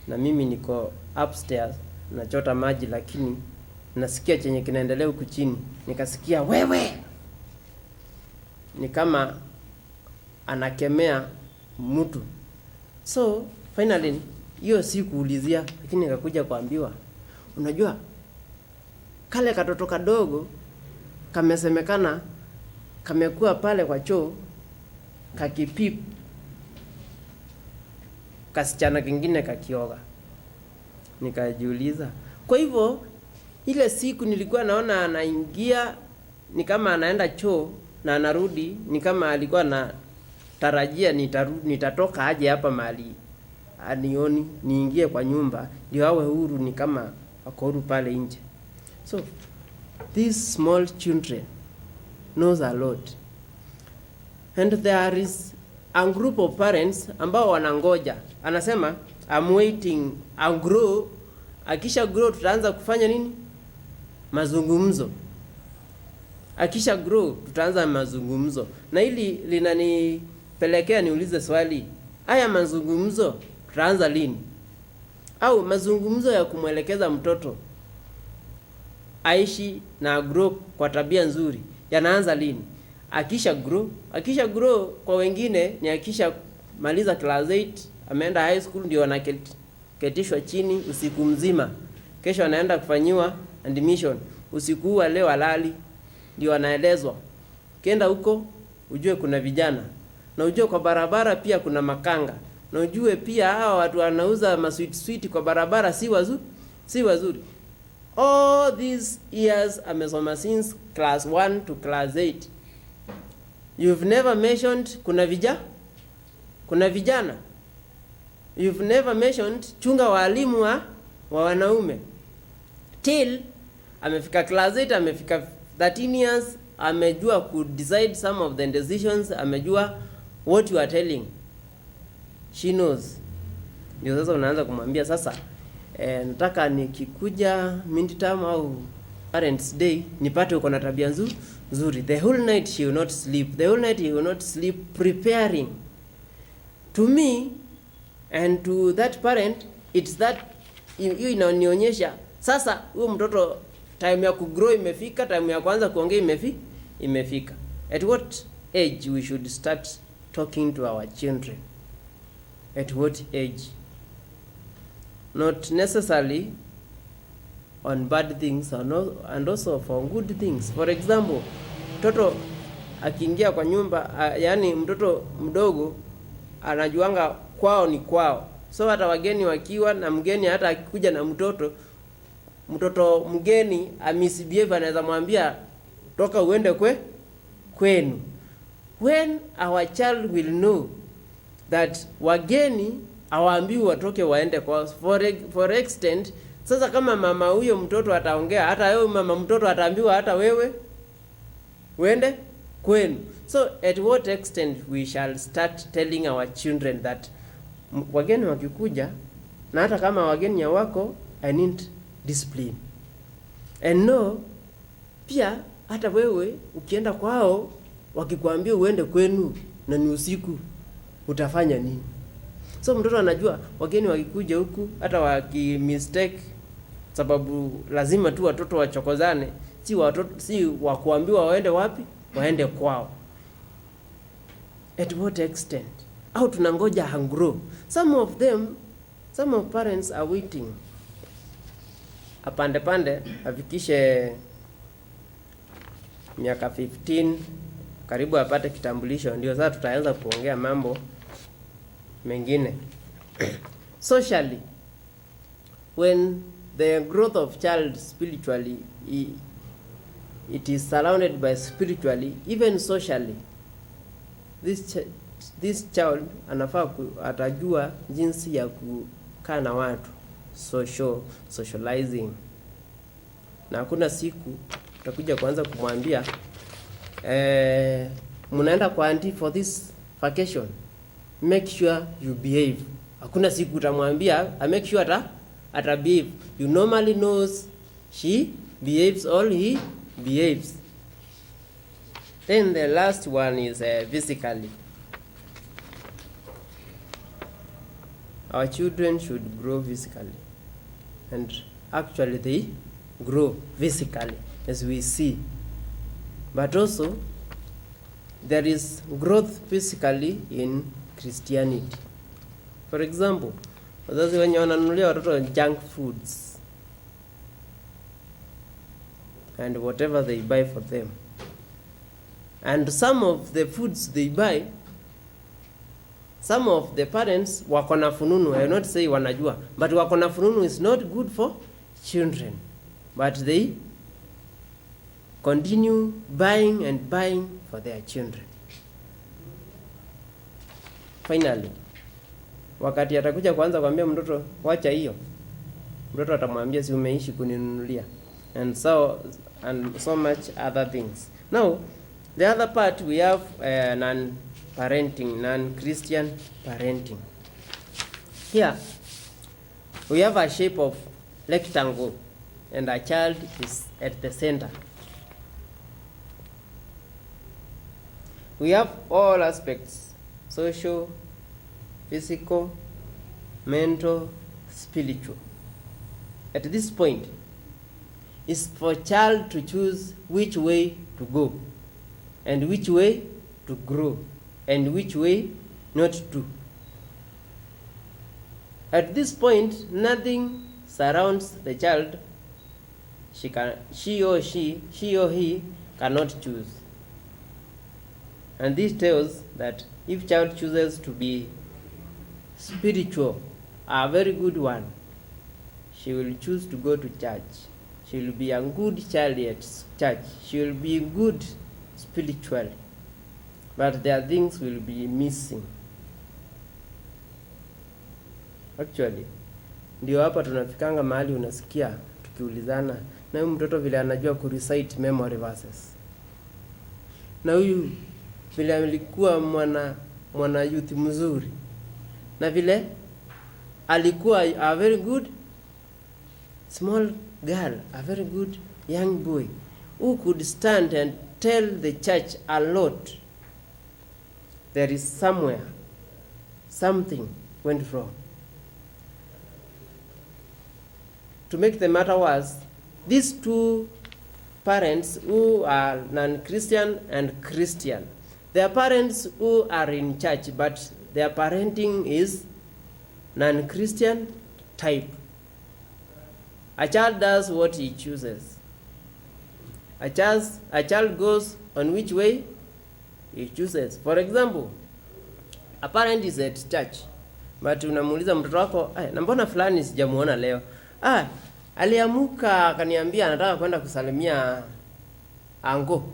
Na mimi niko upstairs nachota maji, lakini nasikia chenye kinaendelea huku chini. Nikasikia wewe. Ni kama anakemea mtu. So finally hiyo sikuulizia, lakini nikakuja kuambiwa, unajua kale katoto kadogo kamesemekana kamekuwa pale kwa choo kakipip kasichana kingine kakioga. Nikajiuliza. Kwa hivyo ile siku nilikuwa naona anaingia ni kama anaenda choo na anarudi, ni kama alikuwa na tarajia nitatoka aje hapa mahali anioni, niingie kwa nyumba ndio awe huru, ni kama ako huru pale nje. So these small children knows a lot, and there is a group of parents ambao wanangoja. Anasema I'm waiting, I'll grow. Akisha grow tutaanza kufanya nini? Mazungumzo. Akisha grow tutaanza mazungumzo. Na hili linanipelekea niulize swali, haya mazungumzo tutaanza lini? Au mazungumzo ya kumwelekeza mtoto aishi na grow kwa tabia nzuri yanaanza lini? Akisha grow kwa wengine ni akisha maliza class 8, ameenda high school, ndio anaketishwa chini usiku mzima. Kesho anaenda kufanyiwa admission. Usiku wa leo alali, ndio anaelezwa. Kenda huko ujue kuna vijana, na ujue kwa barabara pia kuna makanga. na ujue pia hawa watu wanauza masweet kwa barabara si wazuri. All these years amesoma since class 1 to class 8. You've never mentioned kuna vijana. You've never mentioned chunga walimu wa wanaume. Till amefika class 8, amefika 13 years, amejua could decide some of the decisions, amejua what you are telling. She knows. Ndio sasa unaanza kumwambia sasa, nataka nikikuja midterm au parents day nipate uko na tabia nzuri. The whole night she will not sleep. The whole night he will not sleep preparing. To me and to that parent, it's that hiyo inanionyesha sasa huyo mtoto time ya kugrow imefika, time ya kwanza kuongea imefika. At what age we should start talking to our children? At what age? Not necessarily on bad things and also for good things. For example, mtoto akiingia kwa nyumba, yani mtoto mdogo anajuanga kwao ni kwao. So hata wageni wakiwa na mgeni, hata akikuja na mtoto mgeni amisbehave, anaweza mwambia toka uende kwenu. When our child will know that wageni hawaambiwi watoke waende kwao, for extent. Sasa kama mama huyo mtoto ataongea, hata wewe mama mtoto ataambiwa hata wewe uende kwenu. So at what extent we shall start telling our children that wageni wakikuja, na hata kama wageni ya wako, I need discipline. And no, pia hata wewe ukienda kwao wakikwambia uende kwenu na ni usiku, utafanya nini? So mtoto anajua wageni wakikuja huku, hata wakimistake, sababu lazima tu watoto wachokozane, si wakuambiwa waende wapi, waende kwao. At what extent? Au tunangoja hangro? Some of parents are waiting apande afikishe miaka 15 karibu apate kitambulisho, ndio sasa tutaanza kuongea mambo mengine. Socially, when the growth of child spiritually, it is surrounded by spiritually, even socially, this child anafaa atajua jinsi ya kukaa na watu, socializing. Na hakuna siku utakuja kuanza kumwambia mnaenda kwa auntie for this vacation, make sure you behave. Hakuna siku utamwambia make sure ata behave. You normally knows she behaves or he behaves. Then the last one is physically. Our children should grow physically, and actually they grow physically as we see, but also there is growth physically in Christianity. For example, wazazi wenye wananunulia watoto junk foods and whatever they buy for them, and some of the foods they buy, some of the parents wako na fununu. I will not say wanajua, but wako na fununu is not good for children, but they continue buying and buying for their children. Finally, wakati atakuja kuanza kuambia mtoto wacha hiyo, mtoto atamwambia si umeishi kuninunulia, and so much other things. Now the other part, we have non-Christian parenting. Here we have a shape of rectangle and a child is at the center. We have all aspects: social, physical, mental, spiritual. At this point, it's for child to choose which way to go, and which way to grow, and which way not to. At this point, nothing surrounds the child. She or he cannot choose. And this tells that if child chooses to be spiritual, a very good one, she will choose to go to church. She will be a good child at church. She will be good spiritually. But there are things will be missing. Actually, ndio hapa tunafikanga mahali unasikia tukiulizana na huyu mtoto vile anajua kurecite memory verses. Na huyu vile alikuwa mwana youth mzuri. Na vile alikuwa a very good small girl, a very good young boy who could stand and tell the church a lot. There is something went wrong. To make the matter worse, these two parents who are non-Christian and Christian, their parents who are in church, but their parenting is non-Christian type. A child does what he chooses. A child goes on which way he chooses. For example, a parent is at church, but unamuuliza mtoto wako, na mbona fulani sijamuona leo? Aliamuka akaniambia anataka kwenda kusalimia ango.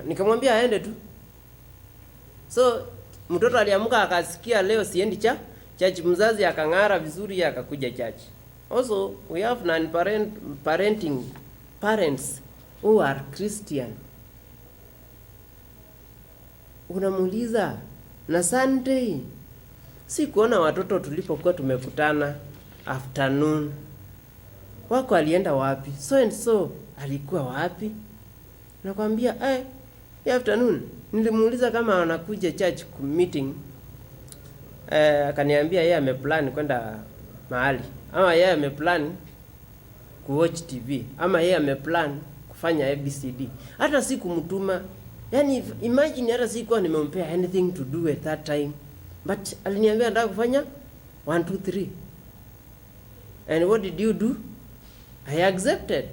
Nikamwambia aende tu. So mtoto aliamuka akasikia leo siendi church, mzazi akang'ara vizuri akakuja church. Also, we have non-parenting parents who are Christian. Unamuuliza, na Sunday si kuona watoto tulipokuwa tumekutana afternoon, wako alienda wapi? So and so alikuwa wapi? Nakwambia afternoon nilimuuliza kama wanakuja church meeting. Akaniambia yeye ameplan kwenda mahali, ama yeye ameplan kuwatch TV, ama yeye ameplan kufanya ABCD. Hata sikumtuma. Yani imagine hata sikuwa nimempea anything to do at that time. But aliniambia nataka kufanya 1 2 3. And what did you do? I accepted.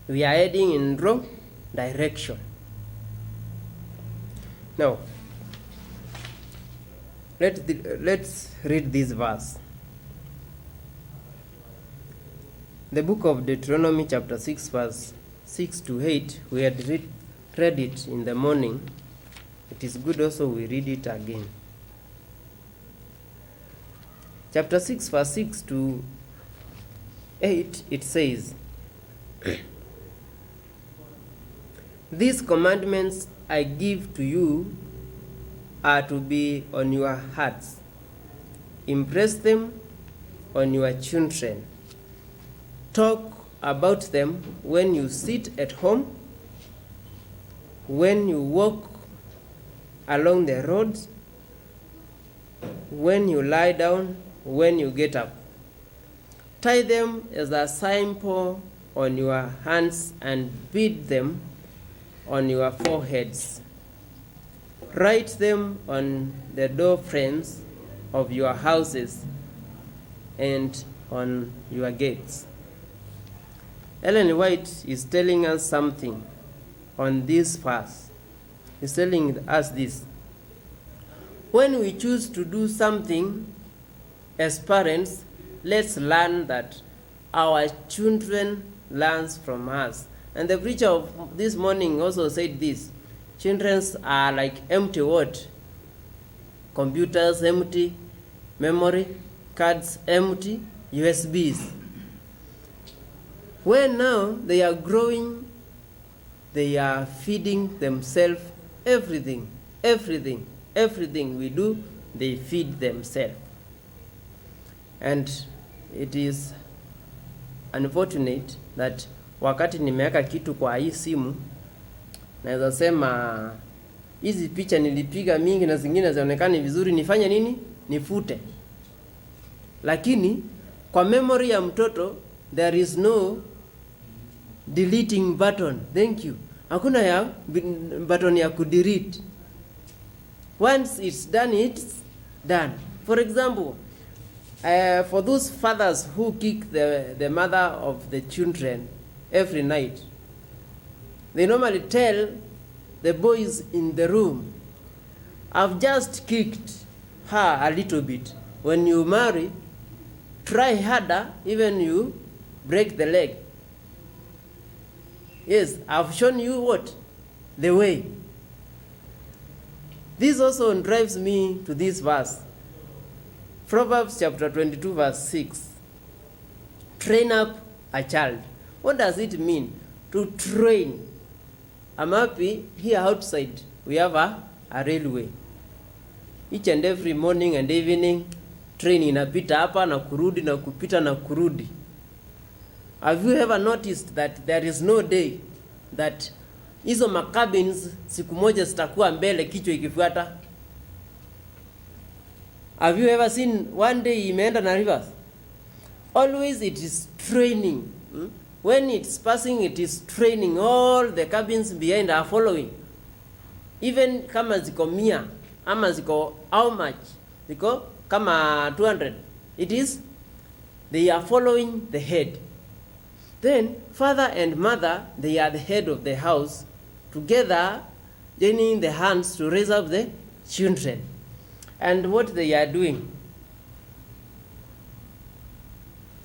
We are heading in wrong direction. Now, let's read this verse. The book of Deuteronomy chapter 6 verse 6 to 8, we had read it in the morning. It is good also we read it again. Chapter 6 verse 6 to 8, it says, These commandments I give to you are to be on your hearts. Impress them on your children. Talk about them when you sit at home, when you walk along the roads, when you lie down, when you get up. Tie them as a symbol on your hands and beat them on your foreheads. Write them on the door frames of your houses and on your gates. Ellen White is telling us something on this verse. He's telling us this. When we choose to do something as parents, let's learn that our children learn from us. And the preacher of this morning also said this. Children are like empty what? Computers empty, memory cards empty, USBs. When now they are growing, they are feeding themselves everything we do, they feed themselves. And it is unfortunate that wakati nimeweka kitu kwa hii simu, naweza sema hizi picha nilipiga mingi na zingine zionekane vizuri, nifanye nini? Nifute. Lakini kwa memory ya mtoto there is no deleting button. Thank you. Hakuna ya button ya kudelete. Once it's done, it's done. For example, for those fathers who kick the mother of the children every night, they normally tell the boys in the room, I've just kicked her a little bit. When you marry, try harder, even you break the leg. Yes, I've shown you what? The way. This also drives me to this verse. Proverbs chapter 22 verse 6. Train up a child. What does it mean to train? I'm happy here outside we have a railway. Each and every morning and evening train inapita hapa na kurudi na kupita na kurudi. Have you ever noticed that there is no day that hizo macabins siku moja zitakuwa mbele kichwa ikifuata? Have you ever seen one day imeenda na reverse? Always it is training. When it's passing, it is training. All the cabins behind are following. Even kama ziko 100 ama ziko how much? Ziko kama 200. It is, they are following the head. Then father and mother, they are the head of the house, together joining the hands to raise up the children. And what they are doing,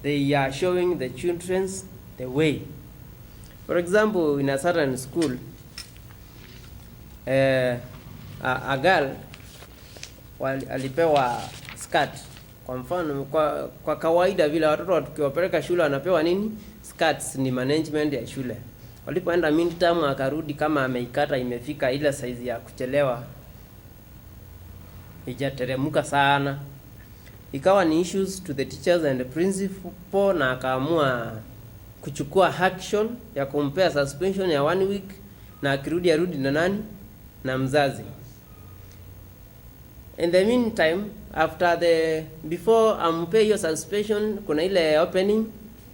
they are showing the children the way. For example, in a certain school, a girl alipewa skirt. Kwa mfano, kwa kawaida vile watoto tukiwapeleka shule wanapewa nini? Skirts ni management ya shule. Walipoenda midterm akarudi kama ameikata imefika ile size ya kuchelewa. Ijateremuka sana. Ikawa ni issues to the teachers and the principal, na akaamua kuchukua action ya kumpea suspension ya 1 week, na akirudi arudi na nani? Na mzazi. In the meantime, before ampe hiyo suspension, kuna ile opening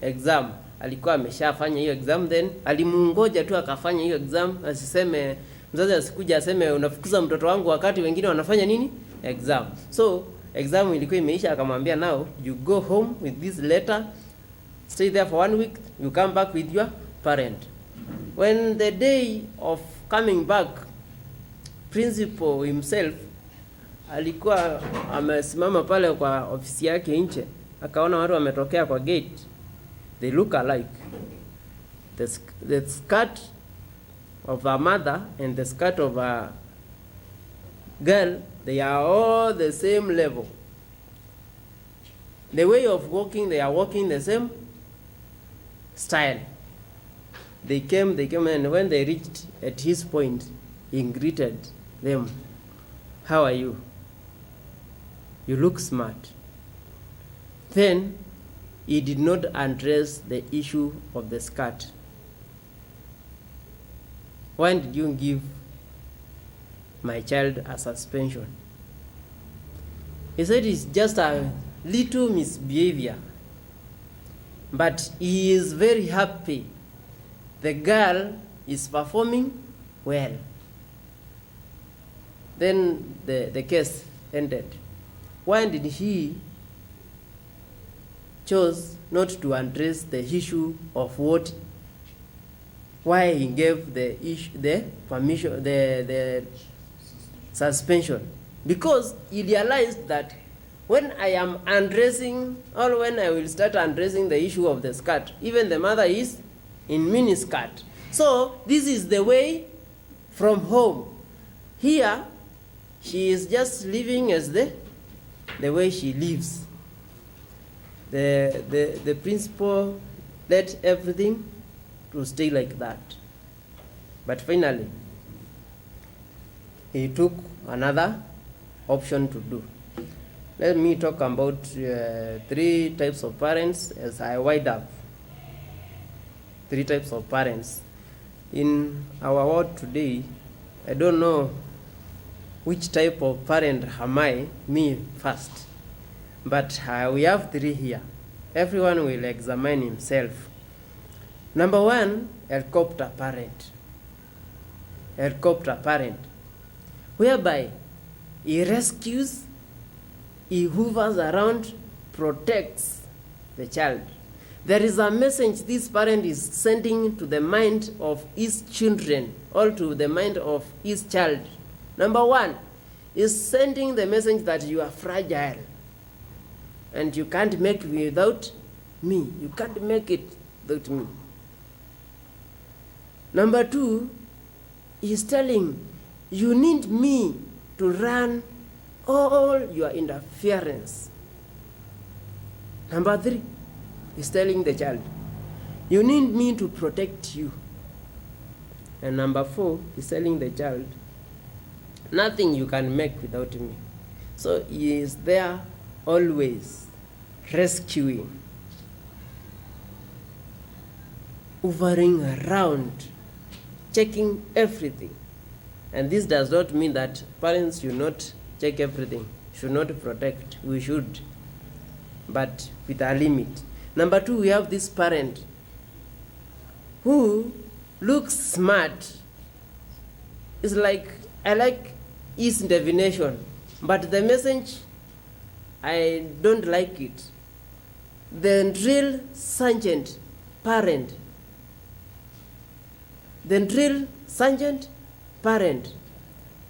exam. Alikuwa ameshafanya hiyo exam, then alimungoja tu akafanya hiyo exam, asiseme mzazi asikuja aseme unafukuza mtoto wangu wakati wengine wanafanya nini? Exam. So exam ilikuwa imeisha, akamwambia now you go home with this letter, stay there for 1 week, you come back with your parent. When the day of coming back, principal himself alikuwa amesimama pale kwa ofisi yake nje, akaona watu wametokea kwa gate. They look alike. The skirt of a mother and the skirt of a girl, they are all the same level. The way of walking, they are walking the same style. They came, and when they reached at his point, he greeted them. How are you? You look smart. Then he did not address the issue of the skirt. Why did you give my child a suspension? He said it's just a little misbehavior, but he is very happy. The girl is performing well. Then the case ended. Why did he chose not to address the issue of why he gave the permission, the suspension? Because he realized that when I am addressing, or when I will start addressing the issue of the skirt, even the mother is in mini skirt. So this is the way from home. Here, she is just living as the way she lives. The principal let everything to stay like that. But finally, he took another option to do. Let me talk about 3 types of parents as I wind up. 3 types of parents. In our world today, I don't know which type of parent am I, me first. But we have 3 here. Everyone will examine himself. Number 1, helicopter parent. Helicopter parent. Whereby he rescues, he hovers around, protects the child. There is a message this parent is sending to the mind of his children, or to the mind of his child. Number 1, is sending the message that you are fragile and you can't make without me. You can't make it without me. Number 2, he's telling you need me to run all your interference. Number 3, he's telling the child, you need me to protect you. And number 4, he's telling the child, nothing you can make without me. So he is there always rescuing, hovering around, checking everything. And this does not mean that parents should not check everything, should not protect. We should, but with a limit. Number 2, we have this parent who looks smart. It's like, I like his definition, but the message, I don't like it. The drill sergeant parent. The drill sergeant parent.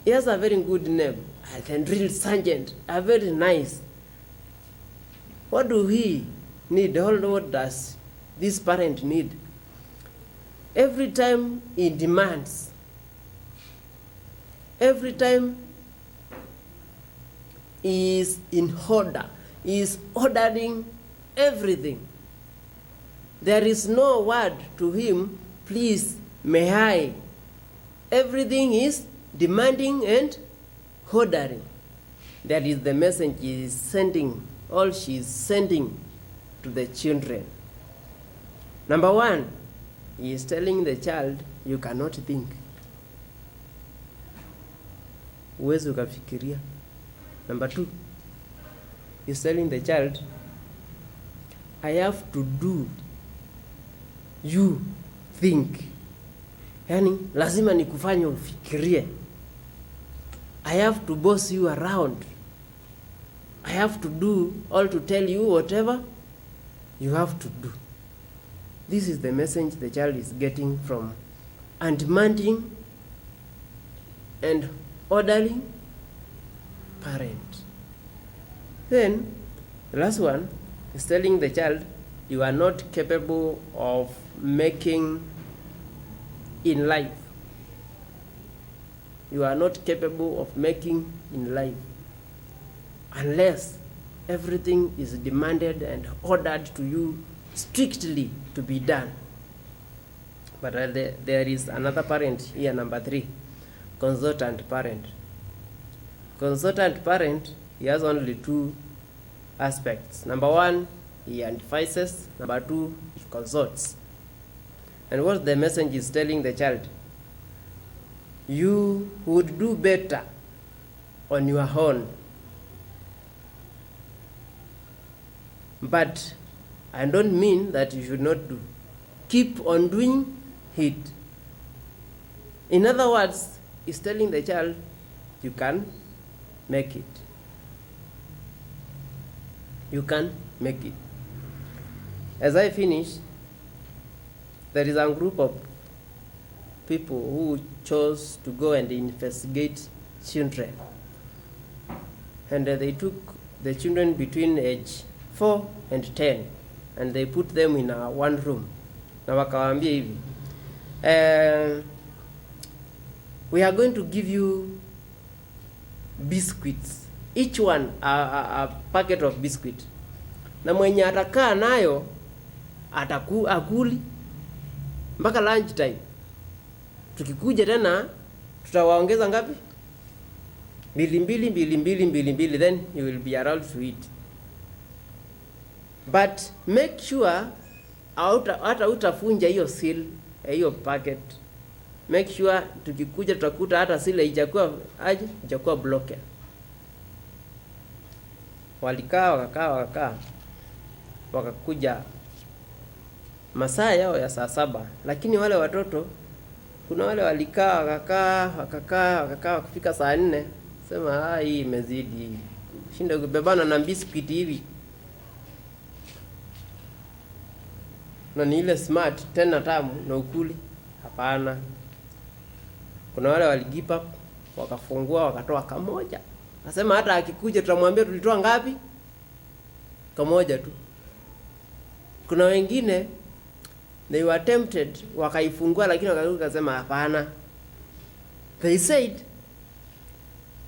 He has a very good name. The drill sergeant, a very nice. What do he need? What does this parent need? Every time he demands, every time he is in order, he is ordering everything. There is no word to him, please, may I. Everything is demanding and ordering. That is the message he is sending, all she is sending to the children. Number 1, he is telling the child, you cannot think. Huwezi ukafikiria. Number 2, he is telling the child, I have to do, you think. Yani, lazima nikufanye ufikirie. I have to boss you around. I have to do all to tell you whatever you have to do. This is the message the child is getting from and demanding and ordering parent. Then the last one is telling the child, you are not capable of making in life. You are not capable of making in life unless everything is demanded and ordered to you strictly to be done. But there is another parent here, number 3, consultant parent. Consultant parent, he has only 2 aspects. Number 1, he advises. Number 2, he consults. And what the message is telling the child, you would do better on your own. But I don't mean that you should not do. Keep on doing it. In other words, it's telling the child, you can make it. You can make it. As I finish, there is a group of people who chose to go and investigate children. And they took the children between age 4 and 10 and they put them in one room. Na wakawaambia hivi, we are going to give you biscuits, each one a packet of biscuit, na mwenye atakaa nayo akuli mpaka lunch time. Tukikuja tena tutawaongeza ngapi? Mbili, then you will be allowed to eat. But make sure hata utafunja hiyo seal hiyo packet. Make sure tukikuja tutakuta hata seal haijakuwa blocked. Wakakaa wakakuja masaa yao ya saa 7, lakini wale watoto, kuna wale walikaa wakakaa kufika saa 4, sema hii imezidi, shinda kubebana na biscuit hivi. Na ni ile smart tena tamu na ukuli, hapana. Kuna wale wali give up, wakafungua wakatoa kamoja Nasema hata akikuja tutamwambia tulitoa ngapi? Kamoja tu. Kuna wengine they were tempted wakaifungua, lakini wakasema hapana. They said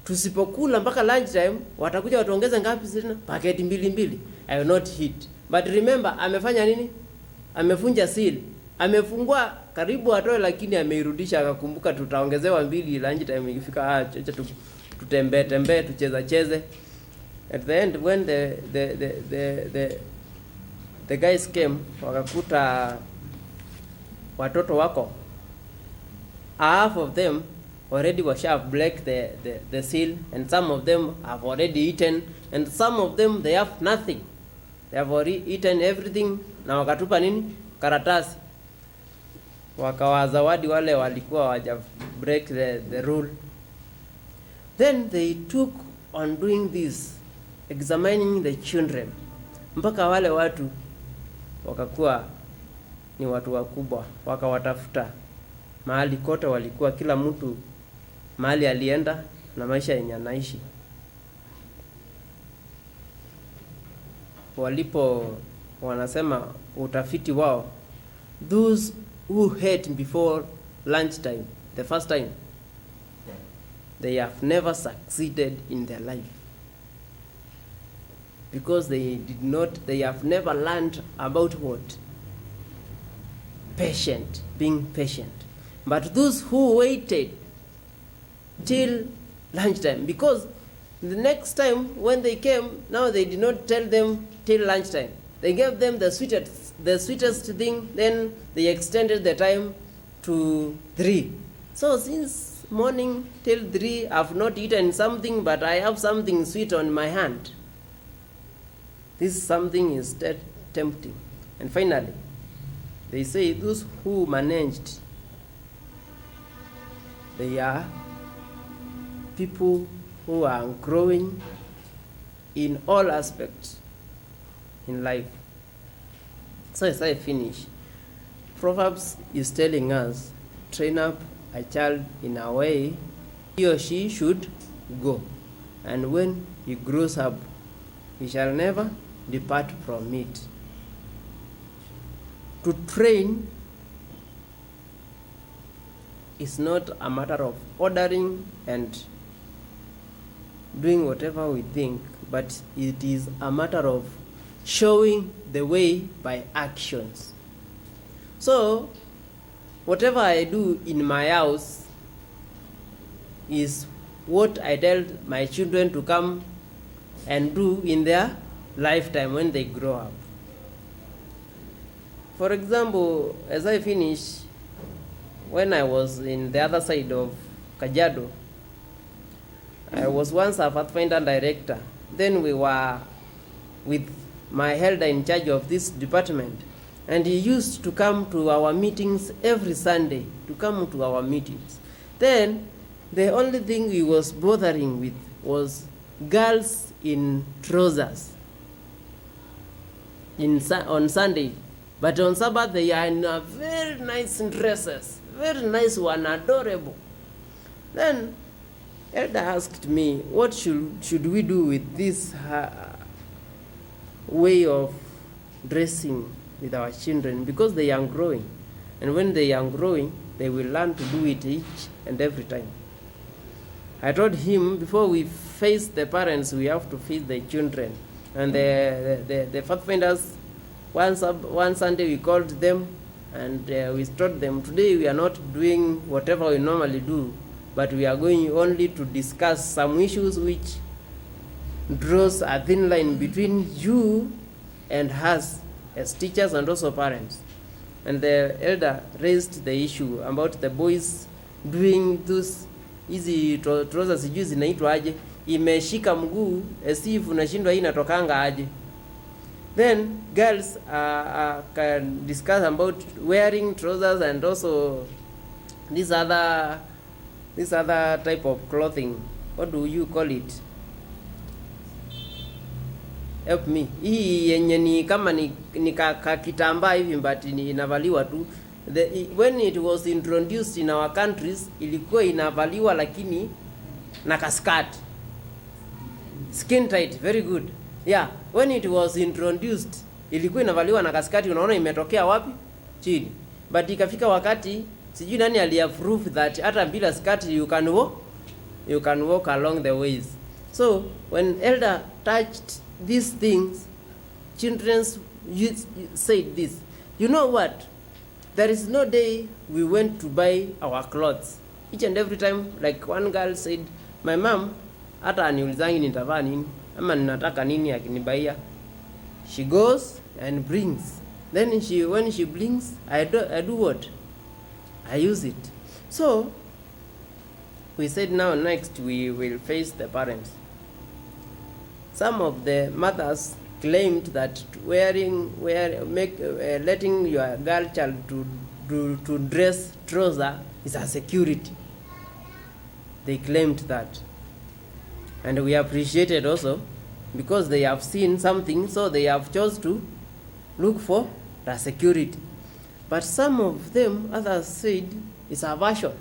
tusipokula mpaka lunch time watakuja watuongeze ngapi sina? Paketi mbili. I will not hit. But remember, amefanya nini? Amefunja seal. Amefungua karibu atoe, lakini ameirudisha, akakumbuka tutaongezewa 2 lunch time ikifika. Acha tutembee tucheze. At the end, when the guys came, wakakuta watoto wako, half of them already have break the seal, and some of them have already eaten, and some of them they have nothing. They have already eaten everything. Na wakatupa nini? Karatasi. Wakawazawadi wale walikuwa waja break the rule. Then they took on doing this, examining the children, mpaka wale watu wakakuwa ni watu wakubwa. Wakawatafuta mahali kote walikuwa, kila mtu mahali alienda na maisha yenye anaishi. Walipo wanasema utafiti wao, those who ate before lunch time the first time, they have never succeeded in their life, because they have never learned about what? Being patient. But those who waited till lunchtime, because the next time when they came, now they did not tell them till lunchtime. They gave them the sweetest thing, then they extended the time to 3. So since morning till 3, I've not eaten something, but I have something sweet on my hand. This something is tempting. And finally, they say those who managed, they are people who are growing in all aspects in life. So as I finish, Proverbs is telling us, train up a child in a way he or she should go, and when he grows up, he shall never depart from it. To train is not a matter of ordering and doing whatever we think, but it is a matter of showing the way by actions. So whatever I do in my house is what I tell my children to come and do in their lifetime when they grow up. For example, as I finish, when I was in the other side of Kajiado, I was once a Pathfinder director. Then we were with my elder in charge of this department, and he used to come to our meetings every Sunday, Then the only thing he was bothering with was girls in trousers on Sunday. But on Sabbath, they are in very nice dresses, very nice one, adorable. Then Elder asked me, what should we do with this way of dressing with our children? Because they are growing. And when they are growing, they will learn to do it each and every time. I told him, before we face the parents, we have to face the children. And the Pathfinders, one Sunday we called them and we told them, today we are not doing whatever we normally do, but we are going only to discuss some issues which draws a thin line between you and us as teachers and also parents. And the elder raised the issue about the boys doing those hizi trousers, sijui zinaitwa aje, imeshika mguu as if unashindwa hii inatokanga aje. Then girls can discuss about wearing trousers and also this other type of clothing. What do you call it? Help me. Hii yenye ni kama ni kitambaa hivi but inavaliwa tu. When it was introduced in our countries, ilikuwa inavaliwa lakini na kaskati. Skin tight, very good. Yeah, when it was introduced, ilikuwa inavaliwa na kaskati, unaona imetokea wapi? Chini. But ikafika wakati, sijui nani aliapprove that hata bila skati you can walk along the ways. So, when elder touched these things, children said this. You know what? There is no day we went to buy our clothes. Each and every time, like one girl said, my mom, hata aniulizangi nitavaa nini, ama ninataka nini akinibaia. She goes and brings. Then when she brings, I do what? I use it. So, we said now next we will face the parents. Some of the mothers claimed that letting your girl child to dress trouser is a security. They claimed that. And we appreciated also because they have seen something, so they have chose to look for the security. But some of them, others said, it's a version.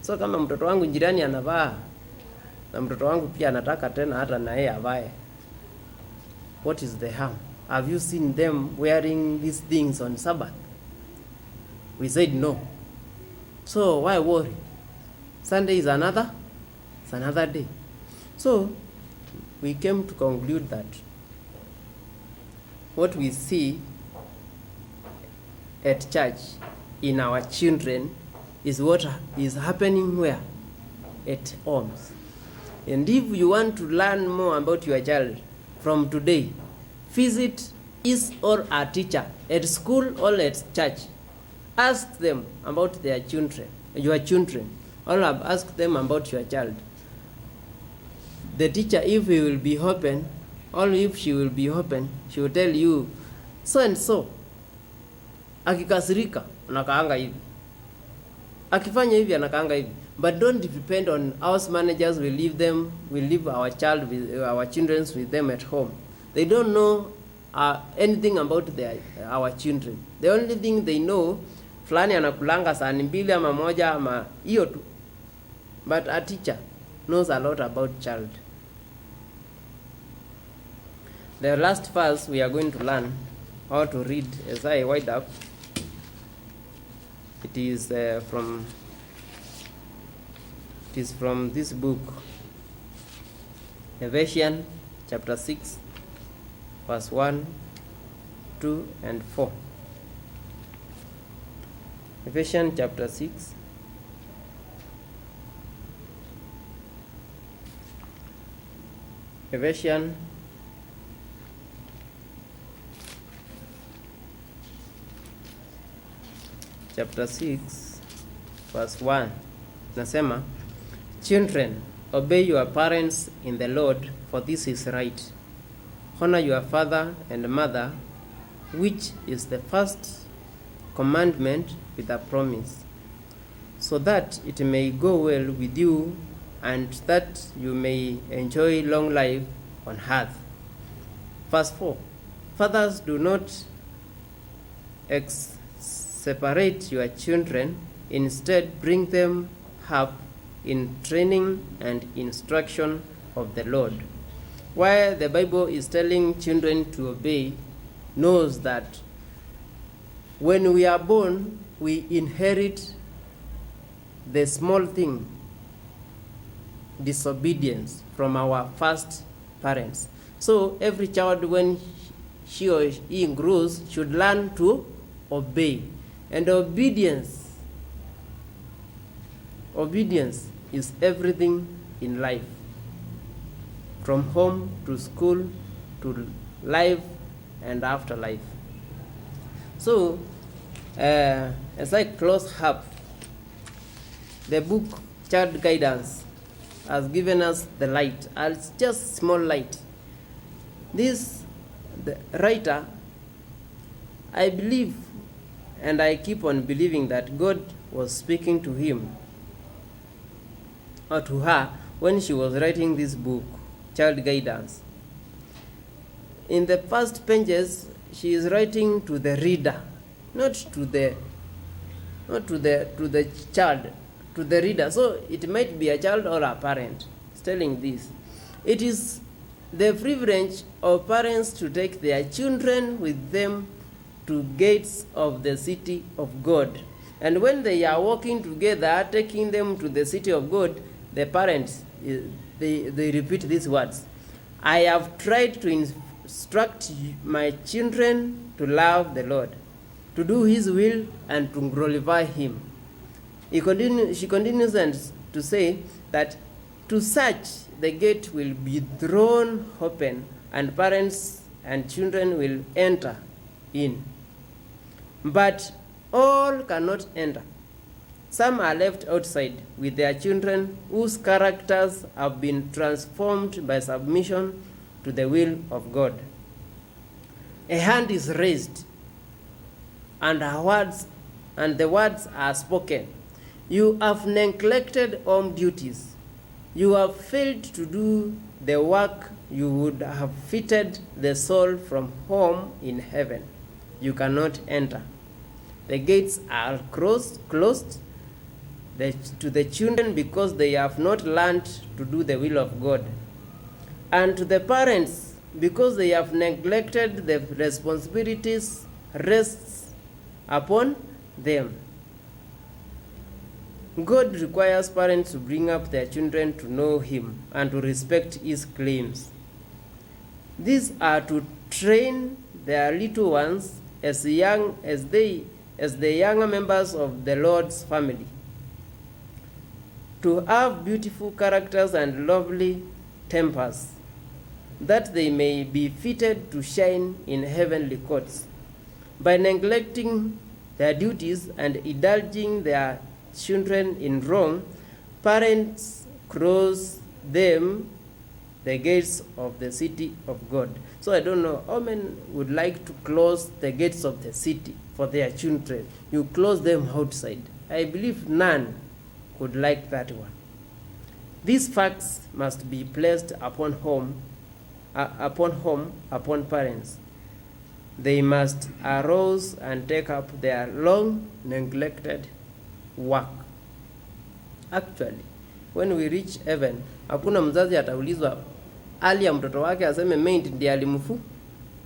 So kama mtoto wangu jirani anavaa na mtoto wangu pia anataka tena hata na yeye avae, what is the harm? Have you seen them wearing these things on Sabbath? We said no. So why worry? Sunday is another day. So we came to conclude that what we see at church in our children is what is happening where? At homes. And if you want to learn more about your child from today, visit his or a teacher at school or at church. Ask them about their children, your children, or ask them about your child. The teacher, if he will be open, or if she will be open, she will tell you, so and so. Akikasirika, anakaanga hivi. Akifanya hivi, anakaanga hivi. But don't depend on house managers. We leave our children with them at home. They don't know anything about our children. The only thing they know, fulani anakulanga saa 2 ama 1 ama hiyo tu. But a teacher knows a lot about child. The last verse we are going to learn how to read as I wind up. It is from this book, Ephesians chapter 6, verse 1, 2, and 4. Ephesians chapter 6. Ephesians chapter 6 verse 1 nasema, children, obey your parents in the Lord, for this is right. Honor your father and mother, which is the first commandment with a promise, so that it may go well with you and that you may enjoy long life on earth. Verse 4, fathers, do not separate your children, instead bring them up in training and instruction of the Lord. While the Bible is telling children to obey, knows that when we are born, we inherit the small thing, disobedience, from our first parents. So every child, when she or he grows, should learn to obey. And obedience is everything in life, from home to school to life and afterlife. So as I close up, the book Child Guidance has given us the light, as just small light. The writer, I believe, and I keep on believing that God was speaking to him or to her when she was writing this book, Child Guidance. In the first pages, she is writing to the reader, not to the child, to the reader. So it might be a child or a parent. It's telling this. It is the privilege of parents to take their children with them to gates of the city of God. And when they are walking together, taking them to the city of God, the parents, they repeat these words. I have tried to instruct my children to love the Lord, to do his will, and to glorify him. She continues to say that to such the gate will be thrown open, and parents and children will enter in. But all cannot enter. Some are left outside with their children whose characters have been transformed by submission to the will of God. A hand is raised, and the words are spoken. You have neglected home duties. You have failed to do the work you would have fitted the soul from home in heaven. You cannot enter. The gates are closed to the children because they have not learned to do the will of God. And to the parents because they have neglected the responsibilities rests upon them. God requires parents to bring up their children to know him and to respect his claims. These are to train their little ones as the younger members of the Lord's family, to have beautiful characters and lovely tempers, that they may be fitted to shine in heavenly courts. By neglecting their duties and indulging their children in wrong, parents close them the gates of the city of God. So I don't know how many would like to close the gates of the city for their children. You close them outside. I believe none would like that one. These facts must be placed upon parents. They must arouse and take up their long neglected work. Actually, when we reach heaven, hakuna mzazi ataulizwa hali ya mtoto wake aseme maid ndiye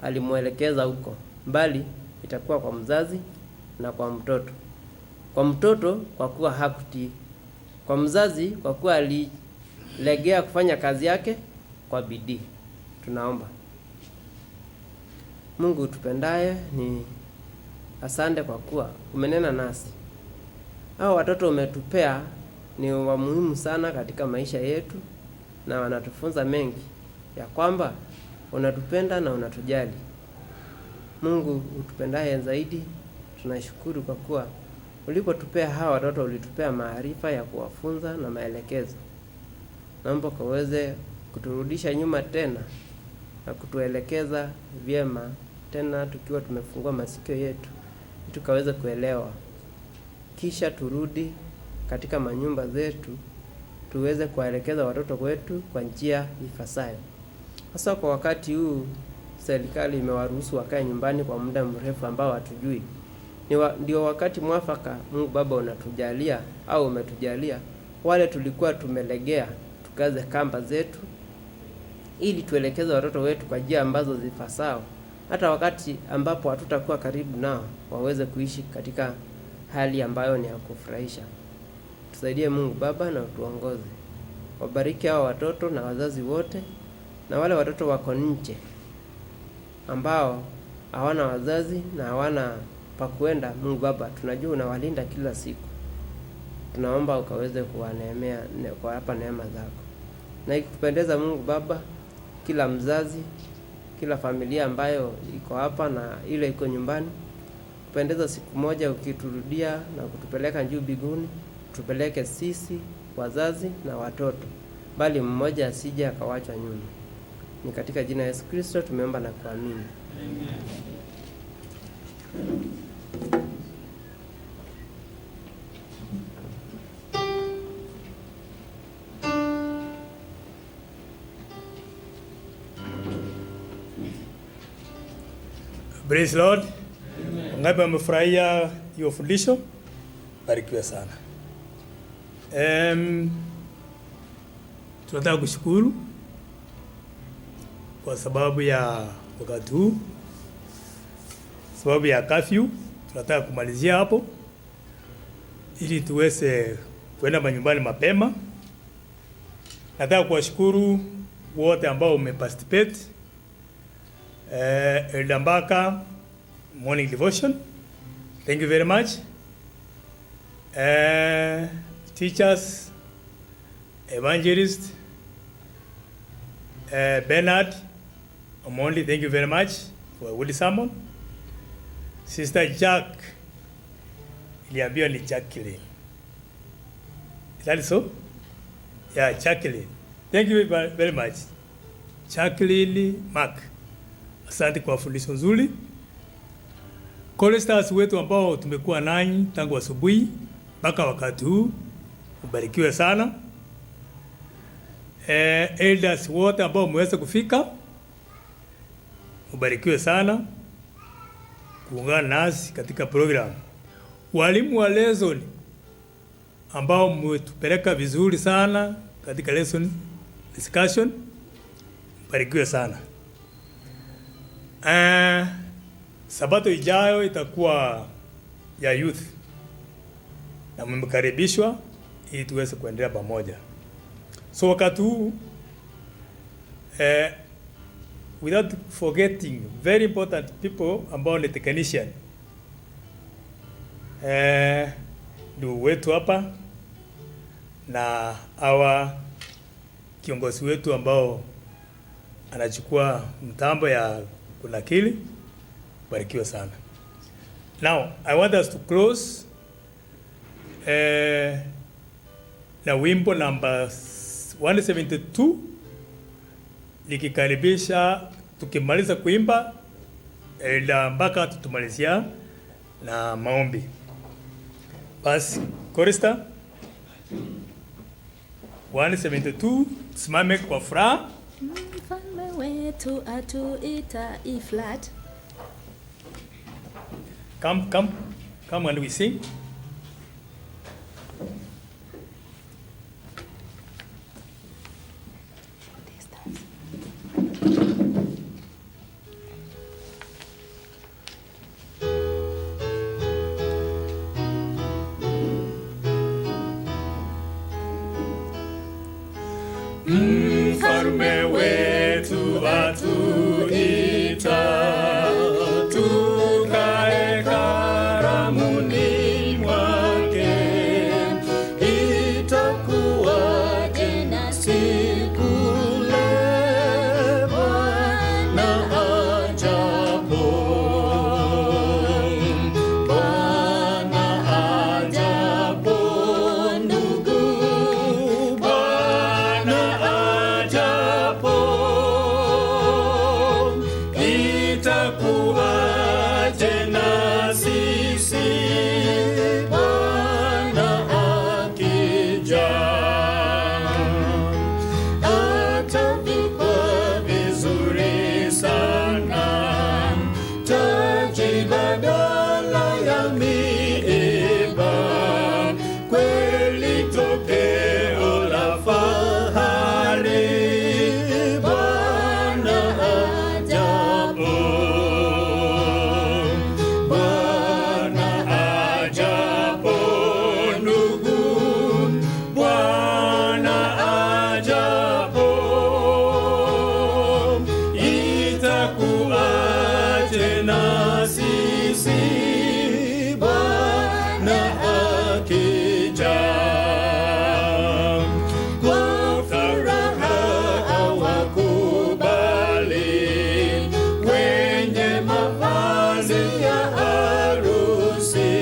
alimuelekeza huko, bali itakuwa kwa mzazi na kwa mtoto. Kwa mtoto kwa kuwa hakutii, kwa mzazi kwa kuwa alilegea kufanya kazi yake kwa bidii. Tunaomba. Mungu tupendaye, ni asante kwa kuwa umenena nasi. Hao watoto umetupea ni wa muhimu sana katika maisha yetu, na wanatufunza mengi ya kwamba unatupenda na unatujali. Mungu utupendaye zaidi, tunashukuru kwa kuwa ulipotupea hawa watoto ulitupea maarifa ya kuwafunza na maelekezo. Naomba kaweze kuturudisha nyuma tena na kutuelekeza vyema tena tukiwa tumefungua masikio yetu tukaweze kuelewa, kisha turudi katika manyumba zetu tuweze kuwaelekeza watoto wetu kwa njia ifasayo. Hasa kwa wakati huu serikali imewaruhusu wakae nyumbani kwa muda mrefu ambao hatujui. Ndio wakati mwafaka Mungu Baba unatujalia au umetujalia wale tulikuwa tumelegea tukaze kamba zetu ili tuelekeze watoto wetu kwa njia ambazo zifasao, hata wakati ambapo hatutakuwa karibu nao waweze kuishi katika hali ambayo ni ya kufurahisha. Tusaidie Mungu Baba na utuongoze. Wabariki hao watoto na wazazi wote, na wale watoto wako nje ambao hawana wazazi na hawana pa kuenda. Mungu Baba, tunajua unawalinda kila siku. Tunaomba ukaweze kuwaneemea kwa hapa neema zako. Na ikupendeza Mungu Baba, kila mzazi, kila familia ambayo iko hapa na ile iko nyumbani, kupendeza siku moja ukiturudia na kutupeleka juu mbinguni, tupeleke sisi wazazi na watoto, bali mmoja asije akawachwa nyuma. Ni katika jina la Yesu Kristo tumeomba na kuamini. Amen. Praise Lord. Ngapi amefurahia hiyo fundisho? Barikiwe sana. Tunataka kushukuru kwa sababu ya wakati huu, sababu ya curfew, tunataka kumalizia hapo ili tuweze kwenda manyumbani mapema. Nataka kuwashukuru wote ambao umeparticipate. Elder Mbaka, morning devotion, thank you very much. Teachers, evangelist, Bernard Omondi, thank you very much for a good sermon. Sister Jack, iliambiwa ni Jacqueline. Is that so? Yeah, Jacqueline. Thank you very much. Jacqueline Mark. Asante kwa fundisho nzuri. Choristers wetu ambao tumekuwa nanyi tangu asubuhi mpaka wakati huu, ubarikiwe sana. Elders wote ambao mmeweza kufika, ubarikiwe sana kuungana nasi katika program. Walimu wa lesson ambao mmetupeleka vizuri sana katika lesson discussion, ubarikiwe sana. Sabato ijayo itakuwa ya youth na mmekaribishwa ili tuweze kuendelea pamoja. So wakati huu without forgetting very important people ambao ni technician, ndio wetu hapa na hawa kiongozi wetu ambao anachukua mtambo ya kunakili, barikiwa sana. Now I want us to close na wimbo number 172, nikikaribisha tukimaliza kuimba ila mpaka tutumalizia na maombi. Basi chorister 172, simame kwa furaha. Mfalme wetu atuita E flat. Come and we sing. Mfalme wetu atuita tukae karamuni mwake, itakuwaje na siku ile Bwana ajapo, Bwana ajapo ndugu, Bwana ajapo, itakuwaje na sisi Bwana akija, atavikwa vizuri sana taji badala ya miiba, kweli tokeo la fahari Bwana ajapo, Bwana ajapo ndugu, Bwana ajapo, itakuwaje na sisi Bwana akija, kwa furaha awakubali wenye mavazi ya harusi,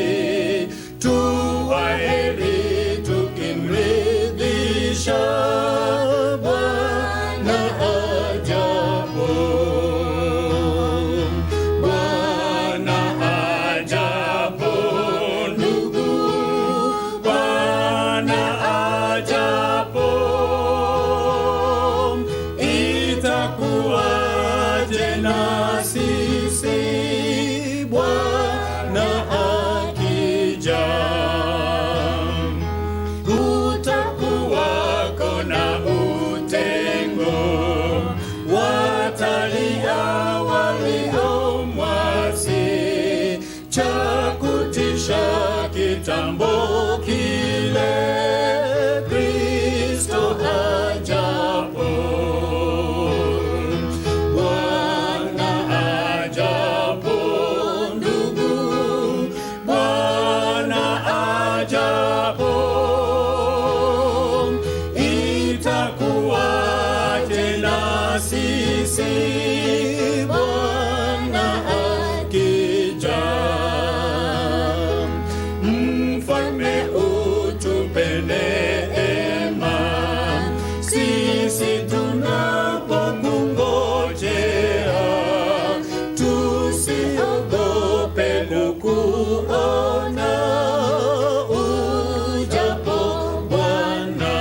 tuwaheri tukimridhisha Bwana ajapo, Bwana ajapo ndugu, Bwana ajapo, itakuwaje na sisi Bwana jambo kile Kristo ajapo. Bwana ajapo, ndugu, Bwana ajapo, itakuwaje na sisi Bwana akija? Mfalme utupe neema, sisi tunapokungojea, tusiogope kukuona ujapo Bwana.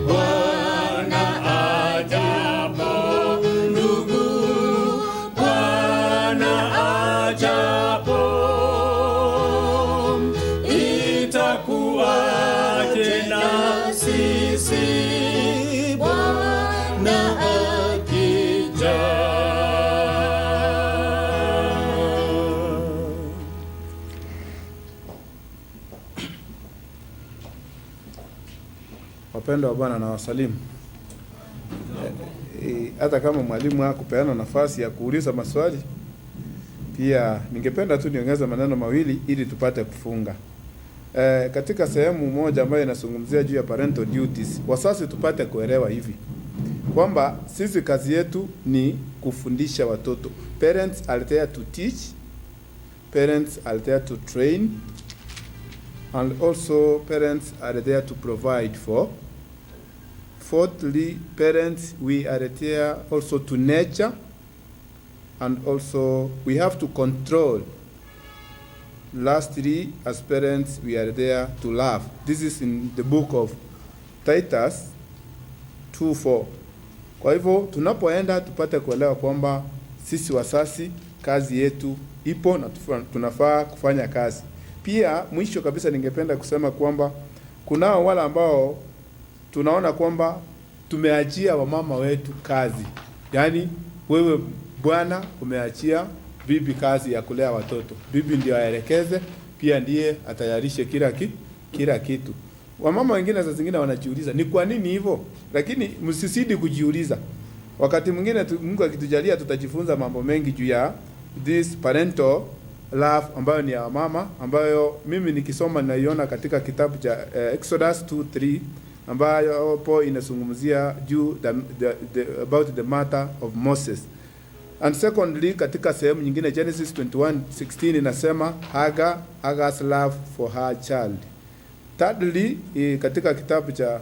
Bwana ajapo, ndugu, Bwana ajapo, itakuwaje na sisi Bwana akija? Wapendwa wa Bwana na wasalimu. Hata kama mwalimu hakupeana nafasi ya kuuliza maswali, pia ningependa tu niongeze maneno mawili ili tupate kufunga. Katika sehemu moja ambayo inazungumzia juu ya parental duties, wasasi tupate kuelewa hivi kwamba sisi kazi yetu ni kufundisha watoto. Parents are there to teach, parents are there to train, and also parents are there to provide for. Fourthly, parents, we are there also to nurture, and also we have to control. Lastly, as parents, we are there to love. This is in the book of Titus 2:4. Kwa hivyo tunapoenda tupate kuelewa kwamba sisi wasasi kazi yetu ipo na tunafaa kufanya kazi. Pia mwisho kabisa ningependa kusema kwamba kunao wale ambao tunaona kwamba tumeachia wamama wetu kazi. Yaani wewe bwana umeachia bibi kazi ya kulea watoto. Bibi ndio aelekeze, pia ndiye atayarishe kila kitu. Wamama wengine saa zingine wanajiuliza ni kwa nini hivyo? Lakini msisidi kujiuliza. Wakati mwingine Mungu akitujalia tutajifunza mambo mengi juu ya this parental love ambayo ni ya mama, ambayo mimi nikisoma naiona katika kitabu cha Exodus 2:3 ambayo hapo inazungumzia juu about the matter of Moses. And secondly, katika sehemu nyingine Genesis 21:16 inasema Hagar's love for her child. Thirdly, katika kitabu cha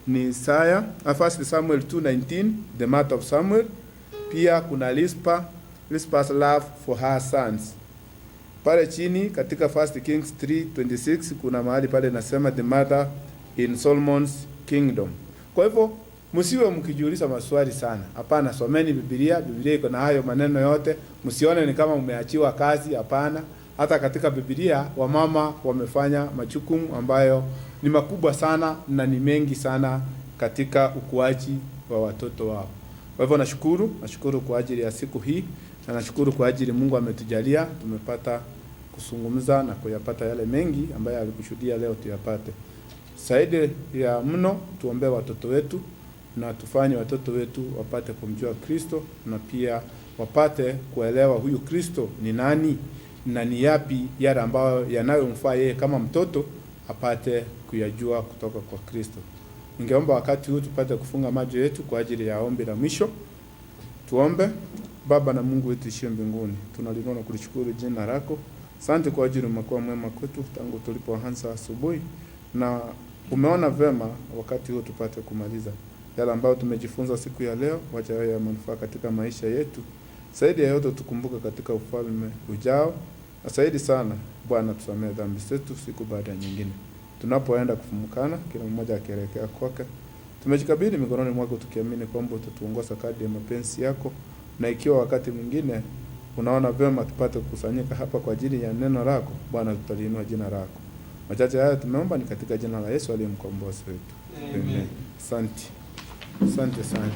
ni Isaiah, 1 Samuel 2:19, the matter of Samuel. Pia kuna Rizpah's love for her sons. Pale chini katika 1 Kings 3:26 kuna mahali pale nasema the matter in Solomon's kingdom. Kwa hivyo msiwe mkijiuliza maswali sana. Hapana, someni Biblia. Biblia iko na hayo maneno yote. Msione ni kama mmeachiwa kazi, hapana. Hata katika Biblia wamama wamefanya majukumu ambayo ni makubwa sana na ni mengi sana katika ukuaji wa watoto wao. Kwa hivyo nashukuru kwa ajili ya siku hii, na nashukuru kwa ajili Mungu ametujalia tumepata kuzungumza na kuyapata yale mengi ambayo alikushuhudia leo tuyapate. Zaidi ya mno tuombee watoto wetu na tufanye watoto wetu wapate kumjua Kristo, na pia wapate kuelewa huyu Kristo ni nani na ni yapi yale ambayo yanayomfaa yeye kama mtoto apate kuyajua kutoka kwa Kristo. Ningeomba wakati huu tupate kufunga macho yetu kwa ajili ya ombi la mwisho. Tuombe. Baba na Mungu wetu ishie mbinguni, tunalikuwa na kulishukuru jina lako. Asante kwa ajili umekuwa mwema kwetu tangu tulipoanza asubuhi, na umeona vema wakati huu tupate kumaliza yale ambayo tumejifunza siku ya leo. Wacha yawe ya manufaa katika maisha yetu. Zaidi ya yote tukumbuke katika ufalme ujao. Na zaidi sana Bwana, tusamehe dhambi zetu siku baada ya nyingine. Tunapoenda kufumukana kila mmoja akielekea kwake, tumejikabidhi mikononi mwako tukiamini kwamba utatuongoza kadri ya mapenzi yako. Na ikiwa wakati mwingine unaona vema tupate kukusanyika hapa kwa ajili ya neno lako, Bwana, tutaliinua jina lako. Machache haya tumeomba ni katika jina la Yesu aliye mkombozi wetu. Amen. Asante sana.